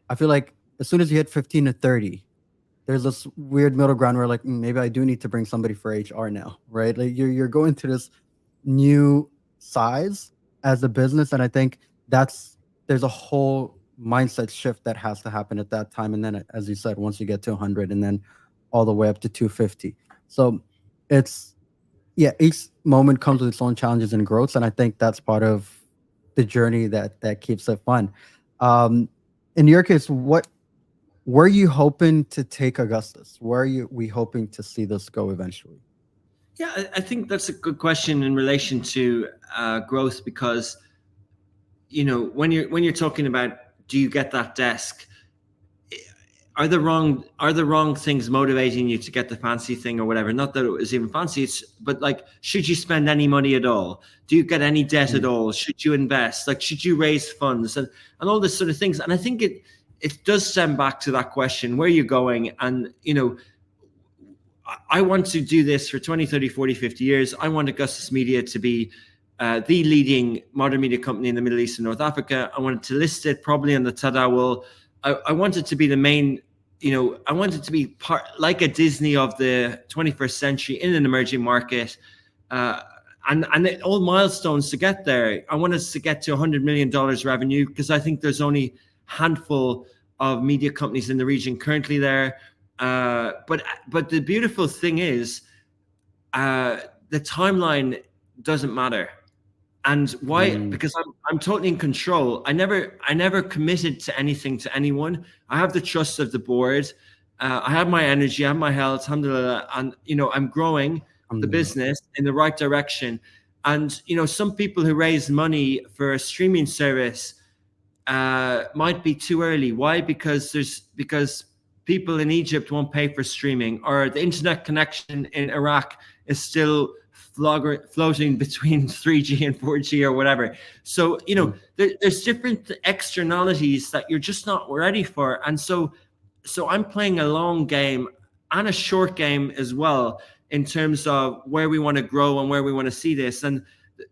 15 to 30, there's this weird middle ground where like, maybe I do need to bring somebody for HR now, right? Like you're going to this new size as a business. And I think there's a whole mindset shift that has to happen at that time. And then, as you said, once you get to 100 and then all the way up to 250. So each moment comes with its own challenges and growths. And I think that's part of the journey that keeps it fun. In your case, what were you hoping to take Augustus? Where are we hoping to see this go eventually? Yeah, I think that's a good question in relation to growth, because when you're talking about, do you get that desk? Are the wrong things motivating you to get the fancy thing or whatever? Not that it was even fancy, but like, should you spend any money at all? Do you get any debt at all? Should you invest? Like, should you raise funds and all this sort of things? And I think it does stem back to that question: where are you going? And I want to do this for 20, 30, 40, 50 years. I want Augustus Media to be the leading modern media company in the Middle East and North Africa. I wanted to list it probably on the Tadawul. I wanted to be the main, I wanted to be part, like a Disney of the 21st century in an emerging market. And all milestones to get there. I want us to get to $100 million revenue, because I think there's only a handful of media companies in the region currently there. But the beautiful thing is, the timeline doesn't matter. And why? Because I'm totally in control. I never committed to anything to anyone. I have the trust of the board. I have my energy, I have my health, alhamdulillah, and I'm growing the business in the right direction. And some people who raise money for a streaming service might be too early. Why? Because people in Egypt won't pay for streaming, or the internet connection in Iraq is still floating between 3G and 4G or whatever. So, there's different externalities that you're just not ready for. And so I'm playing a long game and a short game as well, in terms of where we want to grow and where we want to see this. And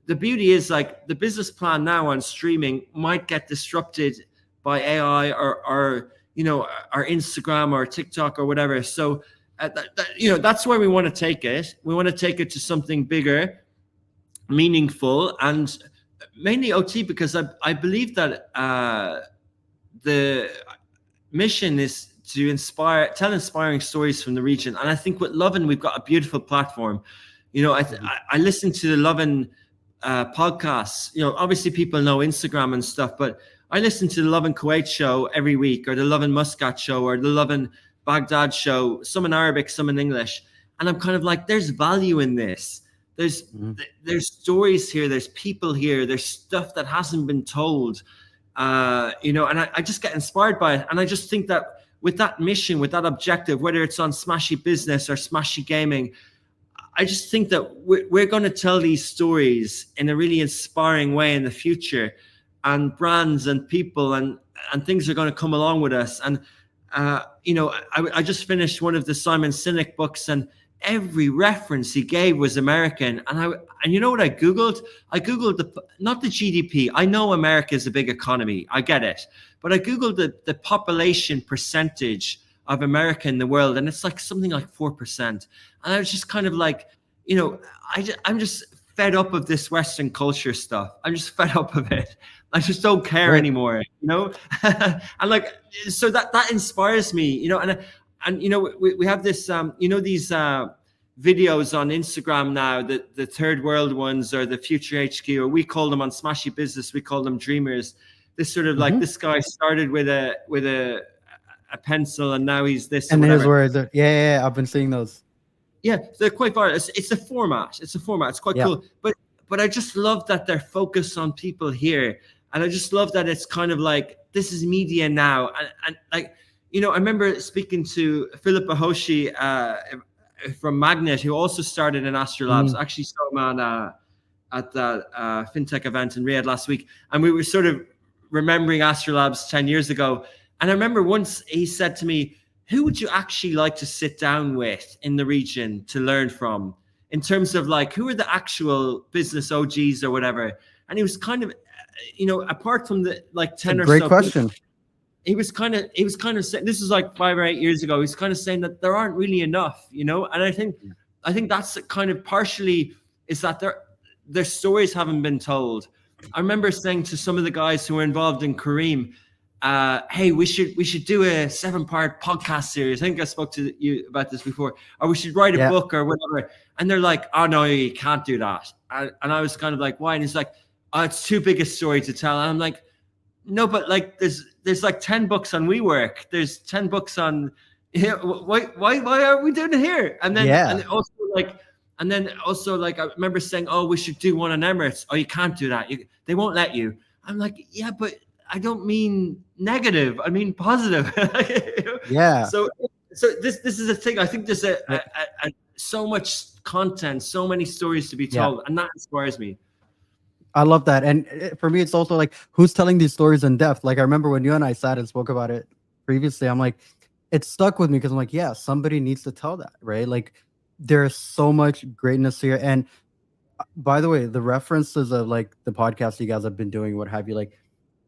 the beauty is, like, the business plan now on streaming might get disrupted by AI or our Instagram or TikTok or whatever. So, that's where we want to take it. We want to take it to something bigger, meaningful, and mainly OT, because I believe that the mission is to tell inspiring stories from the region. And I think with Lovin, we've got a beautiful platform. I listen to the Lovin podcasts. Obviously people know Instagram and stuff, but I listen to the Lovin Kuwait show every week, or the Lovin Muscat show, or the Lovin Baghdad show, some in Arabic, some in English. And I'm kind of like, there's value in this. there's stories here, there's people here, there's stuff that hasn't been told, you know, and I just get inspired by it. And I just think that with that mission, with that objective, whether it's on Smashi Business or Smashi Gaming, I just think that we're going to tell these stories in a really inspiring way in the future, and brands and people and things are going to come along with us. And you know, I just finished one of the Simon Sinek books, and every reference he gave was American. And you know what I Googled? I Googled not the GDP. I know America is a big economy. I get it. But I Googled the population percentage of America in the world, and it's like something like 4%. And I was just kind of like, you know, I'm just fed up of this Western culture stuff. I'm just fed up of it. I just don't care anymore, you know? And like, so that inspires me, you know, and you know, we have this, you know, these videos on Instagram now, the third world ones, or the future HQ, or we call them on Smashi Business, we call them dreamers. This sort of like, this guy started with a pencil, and now he's this. And here's where yeah, I've been seeing those. Yeah, they're quite viral. It's a format. It's quite cool. But I just love that they're focused on people here. And I just love that it's kind of like, this is media now. And like, you know, I remember speaking to Philip Ahoshi from Magnet, who also started in Astrolabs. I actually saw him at the FinTech event in Riyadh last week. And we were sort of remembering Astrolabs 10 years ago. And I remember once he said to me, who would you actually like to sit down with in the region to learn from, in terms of like, who are the actual business OGs or whatever? And he was kind of, you know, apart from the like 10 or so. Great question. He was kind of saying, this is like 5 or 8 years ago, he's kind of saying that there aren't really enough, you know? And I think that's kind of partially is that their stories haven't been told. I remember saying to some of the guys who were involved in Kareem, hey, we should do a 7-part podcast series. I think I spoke to you about this before, or we should write a book or whatever. And they're like, oh no, you can't do that. And I was kind of like, why? And he's like, oh, it's too big a story to tell. And I'm like, no, but like there's like 10 books on WeWork. There's 10 books on, you know, why are we doing it here? And then and also like I remember saying, oh, we should do one on Emirates. Oh, you can't do that. They won't let you. I'm like, yeah, but I don't mean negative. I mean positive. You know? Yeah. So this is a thing. I think there's so much content, so many stories to be told, and that inspires me. I love that. And for me, it's also like, who's telling these stories in depth? Like, I remember when you and I sat and spoke about it previously, I'm like, it stuck with me because I'm like, yeah, somebody needs to tell that, right? Like, there's so much greatness here. And by the way, the references of like the podcast you guys have been doing, what have you, like,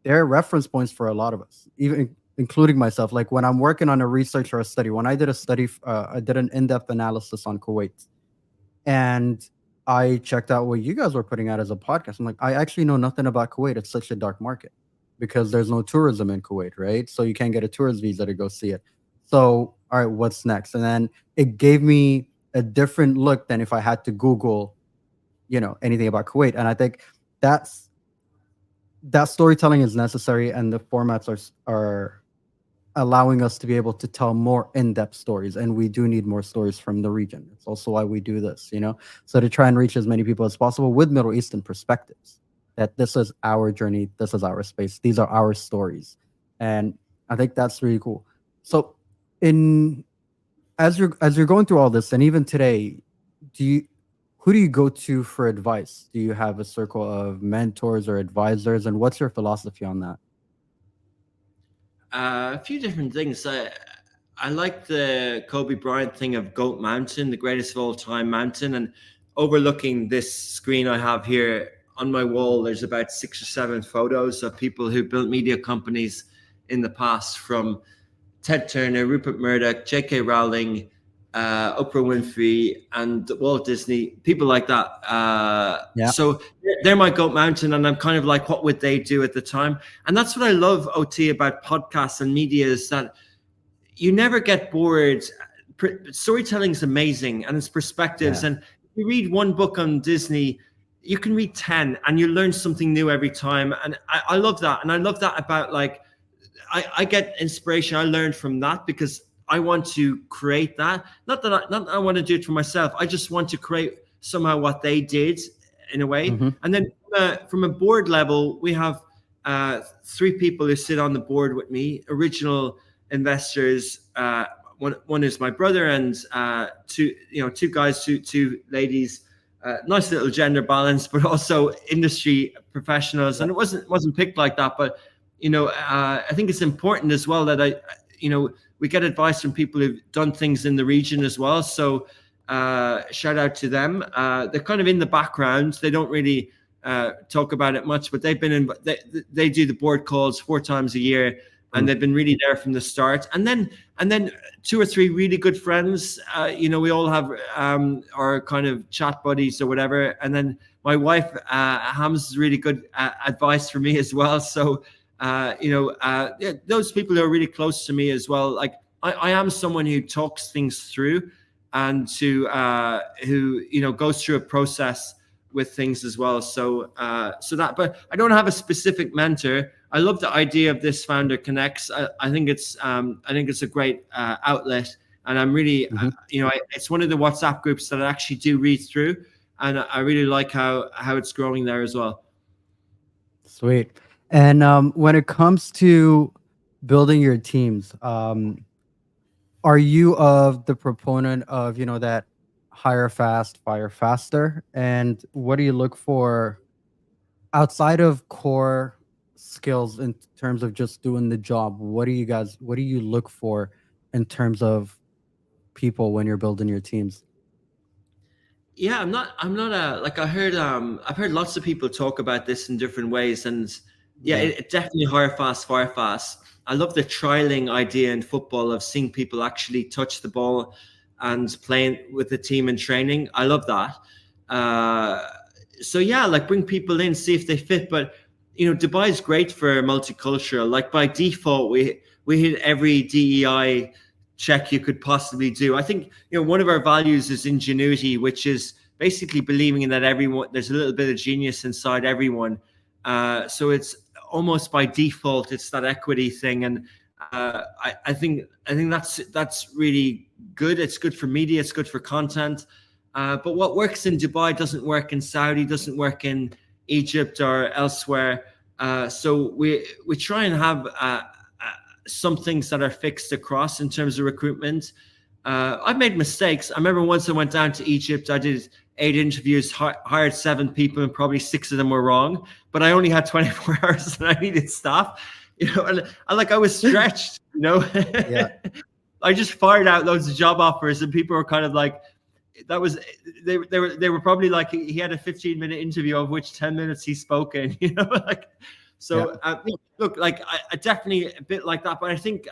there are reference points for a lot of us, even including myself. Like when I'm working on a research or a study, when I did a study, I did an in-depth analysis on Kuwait, and I checked out what you guys were putting out as a podcast. I'm like, I actually know nothing about Kuwait. It's such a dark market because there's no tourism in Kuwait, right? So you can't get a tourist visa to go see it. So, all right, what's next? And then it gave me a different look than if I had to Google, you know, anything about Kuwait. And I think that storytelling is necessary, and the formats are allowing us to be able to tell more in-depth stories, and we do need more stories from the region. It's also why we do this, you know, so to try and reach as many people as possible with Middle Eastern perspectives, that this is our journey, this is our space, these are our stories. And I think that's really cool. So as you're going through all this, and even today, who do you go to for advice? Do you have a circle of mentors or advisors, and what's your philosophy on that? A few different things. I like the Kobe Bryant thing of Goat Mountain, the greatest of all time mountain, and overlooking this screen I have here on my wall, there's about 6 or 7 photos of people who built media companies in the past, from Ted Turner, Rupert Murdoch, J.K. Rowling, Oprah Winfrey, and Walt Disney, people like that. So they're my Goat Mountain, and I'm kind of like, what would they do at the time? And that's what I love, OT, about podcasts and media, is that you never get bored. Storytelling is amazing, and it's perspectives. And if you read one book on Disney, you can read 10 and you learn something new every time. And I love that. And I love that about, like, I get inspiration. I learned from that because I want to create that. Not that I want to do it for myself. I just want to create somehow what they did in a way. Mm-hmm. And then from a board level, we have 3 people who sit on the board with me, original investors. One is my brother, and 2 guys, 2 ladies. Nice little gender balance, but also industry professionals. And it wasn't picked like that, but I think it's important as well that we get advice from people who've done things in the region as well. So shout out to them. They're kind of in the background. They don't really talk about it much, but they've been they do the board calls 4 times a year, and they've been really there from the start. And then 2 or 3 really good friends. We all have our kind of chat buddies or whatever. And then my wife, Hams, is really good advice for me as well. So those people who are really close to me as well. Like I am someone who talks things through, and who goes through a process with things as well. So but I don't have a specific mentor. I love the idea of this Founder Connects. I think it's a great outlet, and I'm really it's one of the WhatsApp groups that I actually do read through, and I really like how it's growing there as well. Sweet. And when it comes to building your teams, are you of the proponent of that hire fast, fire faster? And what do you look for outside of core skills in terms of just doing the job? What do you look for in terms of people when you're building your teams? Yeah, I'm not like I've heard lots of people talk about this in different ways, and it definitely hire fast, fire fast. I love the trialing idea in football of seeing people actually touch the ball and playing with the team in training. I love that. Bring people in, see if they fit. But Dubai is great for multicultural. Like by default, we hit every DEI check you could possibly do. I think one of our values is ingenuity, which is basically believing in that there's a little bit of genius inside everyone. So it's almost by default, it's that equity thing, and I think that's really good. It's good for media, it's good for content. But what works in Dubai doesn't work in Saudi, doesn't work in Egypt or elsewhere. So we try and have some things that are fixed across in terms of recruitment. I've made mistakes. I remember once I went down to Egypt, I did 8 interviews, hired 7 people, and probably 6 of them were wrong. But I only had 24 hours and I needed staff, and I was stretched, Yeah. I just fired out loads of job offers, and people were kind of like, they were probably like, he had a 15-minute interview of which 10 minutes he spoken, look, I definitely a bit like that. But I think,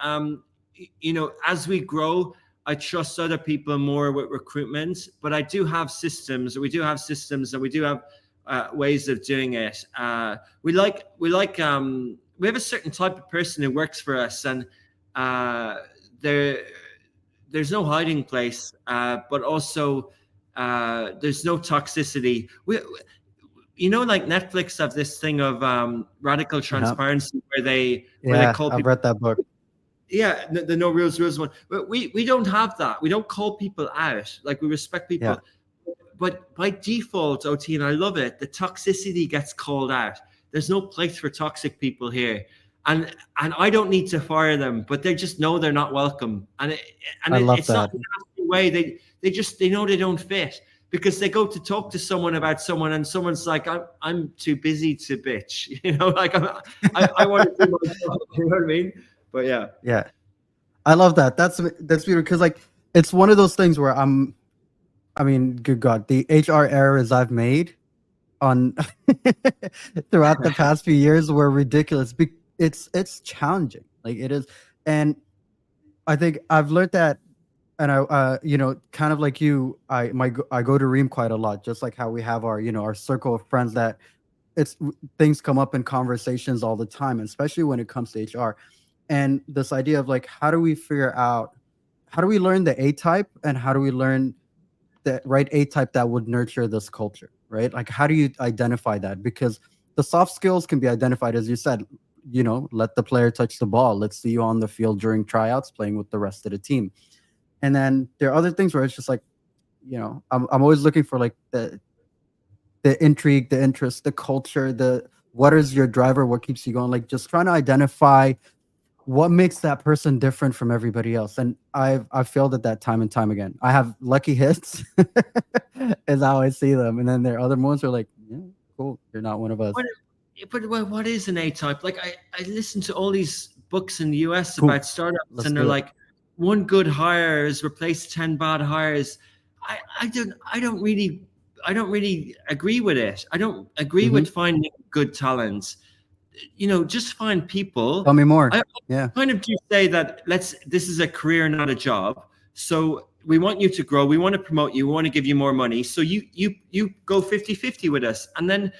as we grow, I trust other people more with recruitment, but I do have systems. We do have systems, and we do have ways of doing it. We have a certain type of person who works for us, and there's no hiding place, but also there's no toxicity. Like Netflix have this thing of radical transparency where they call people. I've read that book. Yeah, the no rules one. But we don't have that. We don't call people out. Like, we respect people. Yeah. But by default, OT, and I love it, the toxicity gets called out. There's no place for toxic people here. And I don't need to fire them, but they just know they're not welcome. And it's not in a nasty way. They know they don't fit, because they go to talk to someone about someone, and someone's like, I'm too busy to bitch. I want to do my job. You know what I mean? But yeah, I love that. That's beautiful, because it's one of those things where good God, the HR errors I've made on throughout the past few years were ridiculous. It's challenging, like it is, and I think I've learned that, and I kind of like you, I go to Reem quite a lot, just like how we have our our circle of friends, that things come up in conversations all the time, especially when it comes to HR. And this idea of how do we learn the A type, and how do we learn the right A type that would nurture this culture, right? Like, how do you identify that? Because the soft skills can be identified, as you said, let the player touch the ball. Let's see you on the field during tryouts playing with the rest of the team. And then there are other things where it's just like, I'm always looking for like the intrigue, the interest, the culture, what is your driver, what keeps you going, like just trying to identify what makes that person different from everybody else. And I've failed at that time and time again. I have lucky hits is how I see them, and then there are other moments where like, yeah, cool, you're not one of us. But what is an A-type? Like I listen to all these books in the US about startups, and they're like, one good hire has replaced 10 bad hires. I don't really agree with it. I don't agree with finding good talents. Just find people. Tell me more. I kind of do say that this is a career, not a job. So we want you to grow. We want to promote you. We want to give you more money. So you go 50-50 with us. And then,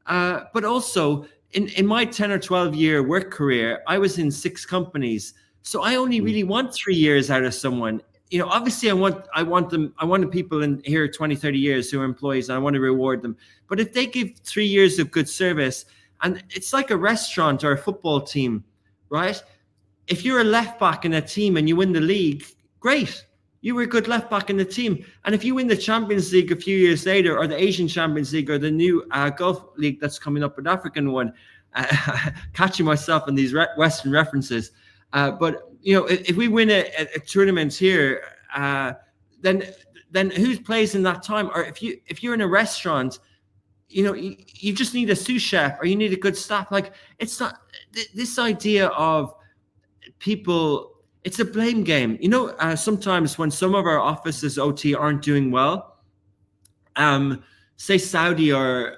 but also in my 10 or 12 year work career, I was in 6 companies. So I only really want 3 years out of someone. Obviously I want the people in here 20, 30 years who are employees, and I want to reward them. But if they give 3 years of good service, and it's like a restaurant or a football team, right? If you're a left back in a team and you win the league, great. You were a good left back in the team. And if you win the Champions League a few years later, or the Asian Champions League, or the new Gulf League that's coming up, an African one, catching myself in these Western references. But if we win a tournament here, then who plays in that time? Or if you're in a restaurant, you just need a sous chef, or you need a good staff. Like, it's not this idea of people. It's a blame game. Sometimes when some of our offices OT aren't doing well, say Saudi or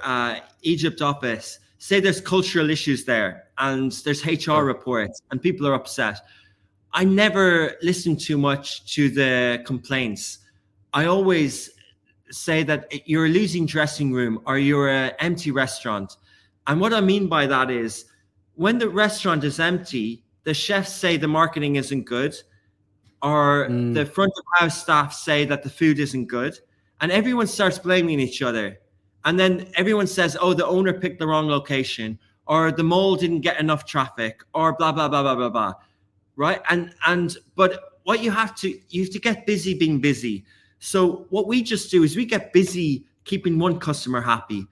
Egypt office, say there's cultural issues there and there's HR reports and people are upset. I never listen too much to the complaints. I always say that you're a losing dressing room, or you're an empty restaurant. And what I mean by that is, when the restaurant is empty, the chefs say the marketing isn't good, or the front of house staff say that the food isn't good, and everyone starts blaming each other. And then everyone says, oh, the owner picked the wrong location, or the mall didn't get enough traffic, or blah, blah, blah, blah, blah, blah. Right? But what you have to get busy being busy. So what we just do is we get busy keeping one customer happy,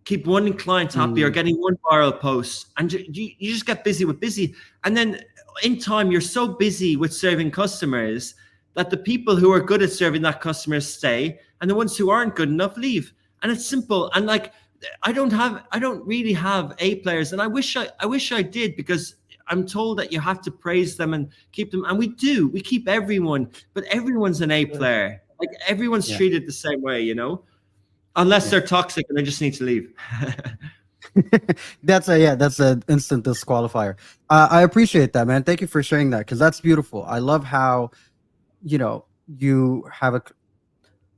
keep one client happy, or getting one viral post. And you just get busy with busy. And then in time, you're so busy with serving customers that the people who are good at serving that customer stay, and the ones who aren't good enough leave. And it's simple. And like, I don't really have A players, and I wish I did, because I'm told that you have to praise them and keep them. And we do. We keep everyone, but everyone's an A player. Like, everyone's treated the same way, unless they're toxic and they just need to leave. That's an instant disqualifier. I appreciate that, man. Thank you for sharing that, because that's beautiful. I love how,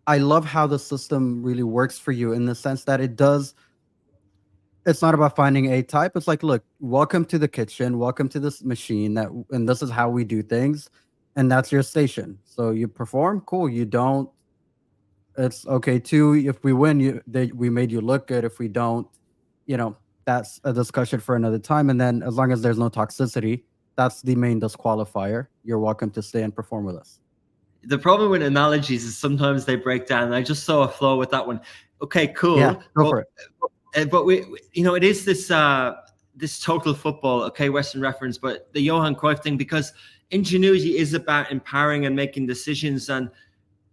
I love how the system really works for you, in the sense that it's not about finding a type. It's like, look, welcome to the kitchen, welcome to this machine, and this is how we do things. And that's your station. So you perform, cool. You don't, it's okay too. If we win, we made you look good. If we don't, that's a discussion for another time. And then, as long as there's no toxicity, that's the main disqualifier. You're welcome to stay and perform with us. The problem with analogies is sometimes they break down. I just saw a flaw with that one. Okay, cool. Yeah, go for it. But we, it is this total football, okay, Western reference, but the Johan Cruyff thing, because ingenuity is about empowering and making decisions. And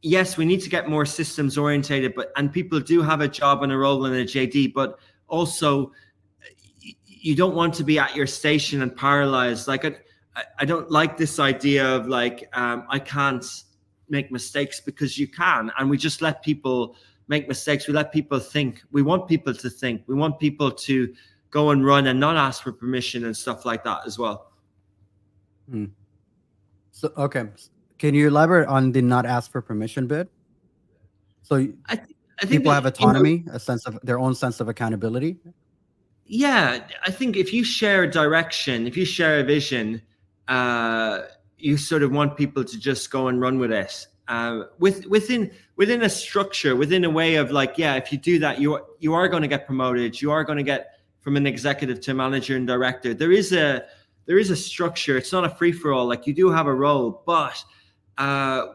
yes, we need to get more systems orientated, and people do have a job and a role in a JD, but also you don't want to be at your station and paralyzed. Like, I don't like this idea of like, I can't make mistakes, because you can. And we just let people make mistakes. We let people think. We want people to think. We want people to go and run and not ask for permission and stuff like that as well. So, okay. Can you elaborate on the not ask for permission bit? So I think people have autonomy, a sense of their own sense of accountability. Yeah, I think if you share a direction, if you share a vision, you sort of want people to just go and run with it. Within a structure, within a way of like, yeah, if you do that, you are going to get promoted. You are going to get from an executive to manager and director. There is a structure. It's not a free for all. Like, you do have a role, but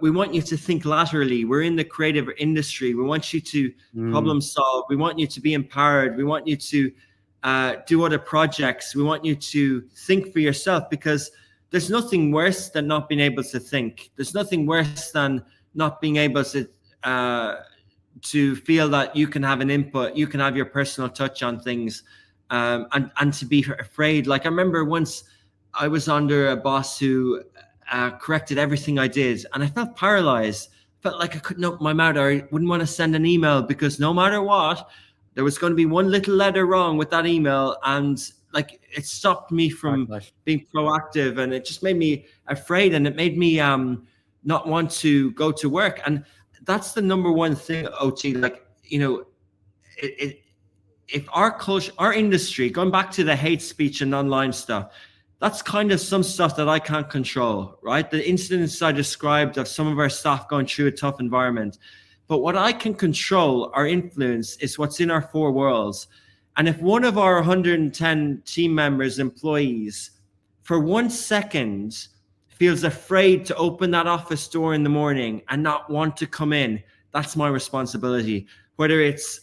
we want you to think laterally. We're in the creative industry. We want you to problem solve. We want you to be empowered. We want you to do other projects. We want you to think for yourself, because there's nothing worse than not being able to think. There's nothing worse than not being able to feel that you can have an input, you can have your personal touch on things, and to be afraid. Like, I remember once I was under a boss who corrected everything I did, and I felt paralyzed. Felt like I couldn't open my mouth, or I wouldn't want to send an email, because no matter what, there was going to be one little letter wrong with that email, and like, it stopped me from being proactive, and it just made me afraid, and it made me not want to go to work. And that's the number one thing, OT. Like, you know, if our culture, our industry, going back to the hate speech and online stuff, that's kind of some stuff that I can't control, right? The incidents I described of some of our staff going through a tough environment. But what I can control, our influence, is what's in our four walls. And if one of our 110 team members, employees, for 1 second feels afraid to open that office door in the morning and not want to come in, that's my responsibility. Whether it's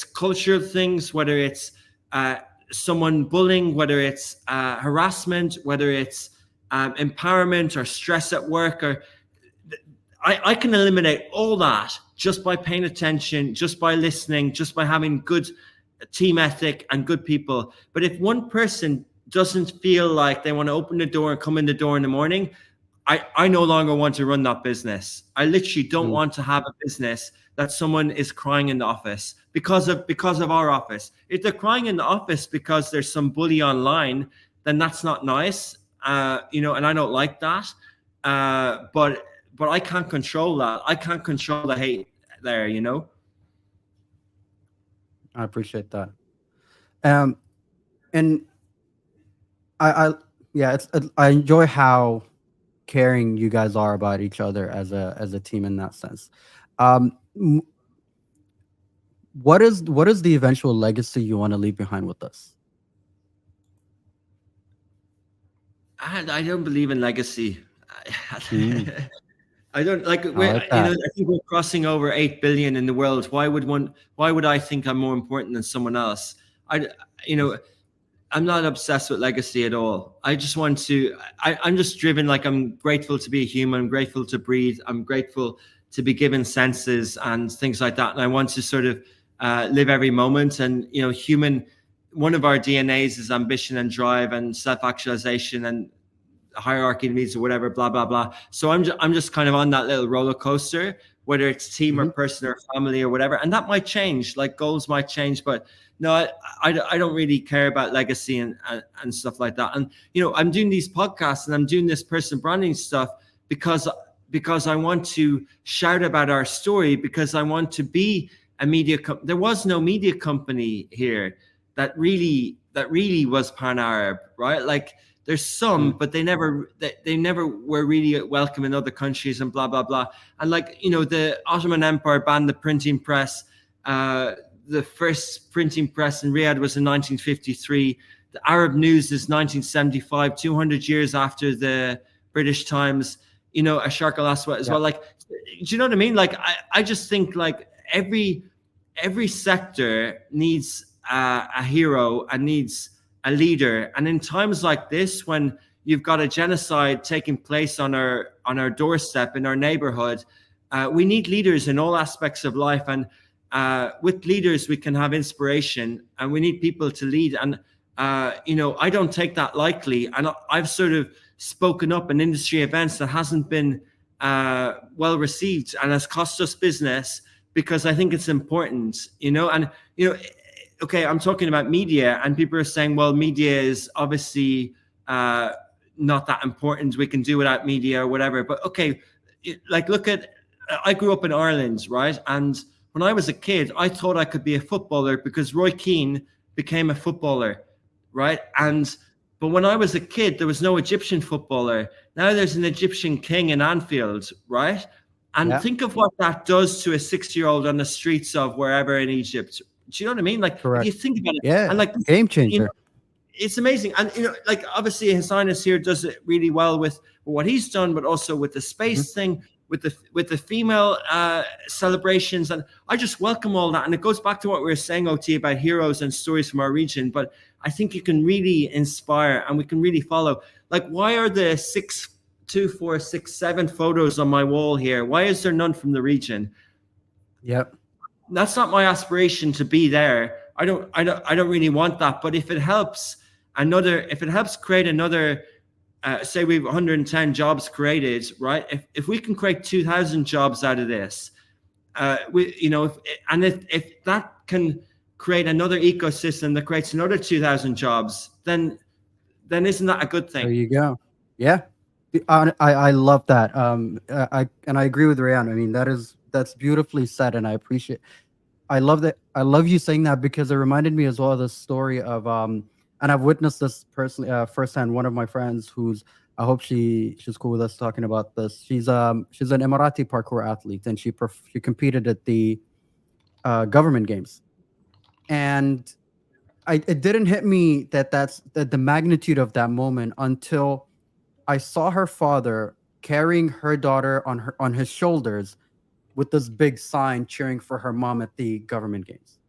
cultural things, whether it's someone bullying, whether it's harassment, whether it's empowerment or stress at work, or I can eliminate all that just by paying attention, just by listening, just by having good team ethic and good people. But if one person doesn't feel like they want to open the door and come in the door in the morning, I no longer want to run that business. I literally don't want to have a business that someone is crying in the office because of our office. If they're crying in the office because there's some bully online, then that's not nice, you know, and I don't like that. But I can't control that. I can't control the hate there, you know. I appreciate that. And I enjoy how caring you guys are about each other as a team in that sense. What is the eventual legacy you want to leave behind with us? I don't believe in legacy. I don't like. I think we're crossing over 8 billion in the world. Why would I think I'm more important than someone else? I'm not obsessed with legacy at all. I just want to. I'm just driven. Like, I'm grateful to be a human. I'm grateful to breathe. I'm grateful to be given senses and things like that. And I want to sort of live every moment. And one of our DNAs is ambition and drive and self-actualization and hierarchy needs or whatever, blah blah blah. So I'm just kind of on that little roller coaster, whether it's team or person or family or whatever, and that might change. Like, goals might change, but no, I don't really care about legacy and stuff like that. And I'm doing these podcasts and I'm doing this person branding stuff because I want to shout about our story, because I want to be a media company. There was no media company here that really was pan-Arab, right? Like, there's some, but they never were really welcome in other countries and blah, blah, blah. And the Ottoman Empire banned the printing press. The first printing press in Riyadh was in 1953. The Arab News is 1975, 200 years after the British Times, Asharq al-Aswad as well. Like, do you know what I mean? Like, I just think like every sector needs a hero and needs a leader. And in times like this, when you've got a genocide taking place on our doorstep in our neighborhood, we need leaders in all aspects of life. And with leaders, we can have inspiration, and we need people to lead. And I don't take that lightly. And I've sort of spoken up in industry events that hasn't been well received and has cost us business, because I think it's important, okay, I'm talking about media, and people are saying, well, media is obviously not that important. We can do without media or whatever. But okay, I grew up in Ireland, right? And when I was a kid, I thought I could be a footballer because Roy Keane became a footballer, right? But when I was a kid, there was no Egyptian footballer. Now there's an Egyptian king in Anfield, right? And think of what that does to a 6-year-old on the streets of wherever in Egypt. Do you know what I mean? Like, if you think about it, and like, game changer. it's amazing. And, like obviously His Highness here does it really well with what he's done, but also with the space thing, with the female celebrations. And I just welcome all that. And it goes back to what we were saying, OT, about heroes and stories from our region. But I think you can really inspire and we can really follow. Like, why are the 7 photos on my wall here? Why is there none from the region? Yep. That's not my aspiration to be there. I don't really want that. But if it helps create another, say we have 110 jobs created, right? If we can create 2,000 jobs out of this, if that can create another ecosystem that creates another 2,000 jobs, then isn't that a good thing? There you go. Yeah, I love that. I agree with Rayan. I mean, that's beautifully said, and I appreciate. I love that. I love you saying that because it reminded me as well of the story of and I've witnessed this personally firsthand. One of my friends, who's I hope she's cool with us talking about this. She's an Emirati parkour athlete, and she competed at the government games, and it didn't hit me that's the magnitude of that moment until I saw her father carrying her daughter on his shoulders with this big sign cheering for her mom at the government games.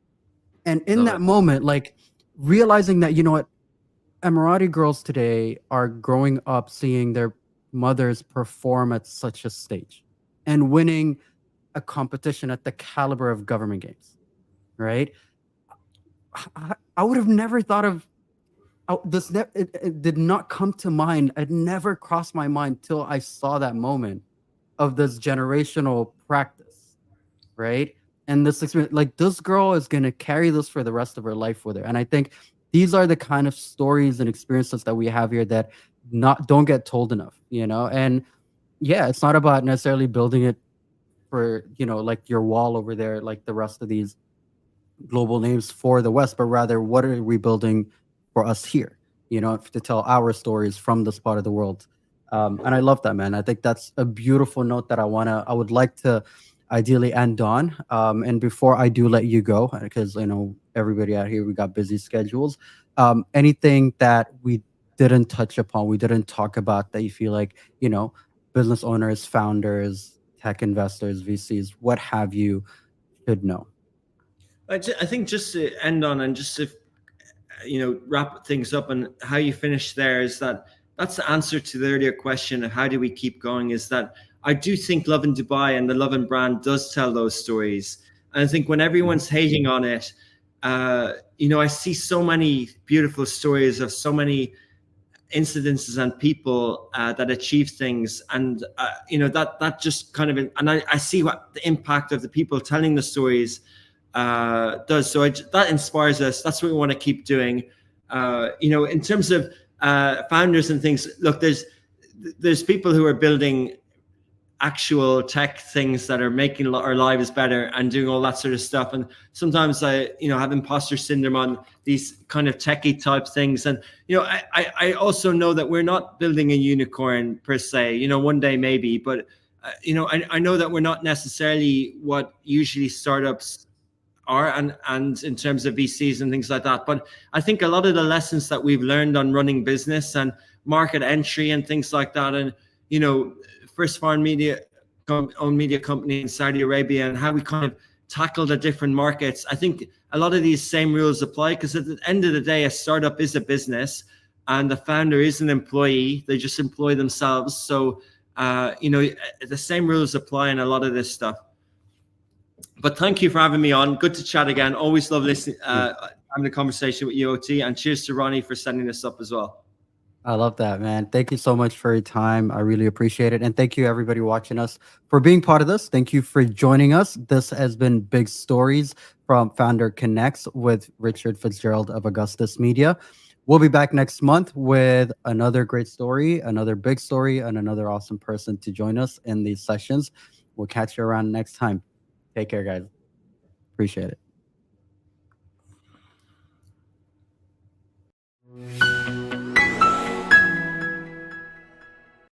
And in that moment, like realizing that, Emirati girls today are growing up seeing their mothers perform at such a stage and winning a competition at the caliber of government games, right? I would have never thought of this. It did not come to mind. It never crossed my mind till I saw that moment of this generational practice, right? And this experience, like this girl is going to carry this for the rest of her life with her. And I think these are the kind of stories and experiences that we have here that don't get told enough, And yeah, it's not about necessarily building it for, like your wall over there, like the rest of these global names for the West, but rather what are we building for us here, to tell our stories from this part of the world. And I love that, man. I think that's a beautiful note that I would like to ideally end on. And before I do let you go, because everybody out here, we got busy schedules. Anything that we didn't touch upon, we didn't talk about that you feel like, business owners, founders, tech investors, VCs, what have you, should know? I think just to end on and just to, wrap things up and how you finish there is that's the answer to the earlier question of how do we keep going, is that I do think Lovin Dubai and the Lovin brand does tell those stories. And I think when everyone's hating on it, I see so many beautiful stories of so many incidences and people that achieve things. And, that just kind of, and I see what the impact of the people telling the stories does. So that inspires us. That's what we want to keep doing. In terms of founders and things, look, there's people who are building actual tech things that are making our lives better and doing all that sort of stuff. And sometimes I have imposter syndrome on these kind of techie type things. And, I also know that we're not building a unicorn per se, one day maybe, but, I know that we're not necessarily what usually startups are and in terms of VCs and things like that. But I think a lot of the lessons that we've learned on running business and market entry and things like that, and, first foreign owned media company in Saudi Arabia and how we kind of tackle the different markets. I think a lot of these same rules apply because at the end of the day, a startup is a business and the founder is an employee. They just employ themselves. So, the same rules apply in a lot of this stuff. But thank you for having me on. Good to chat again. Always love listening, having a conversation with you, OT. And cheers to Ronnie for setting this up as well. I love that, man. Thank you so much for your time. I really appreciate it. And thank you, everybody watching us, for being part of this. Thank you for joining us. This has been Big Stories from Founder Connects with Richard Fitzgerald of Augustus Media. We'll be back next month with another great story, another big story, and another awesome person to join us in these sessions. We'll catch you around next time. Take care, guys. Appreciate it.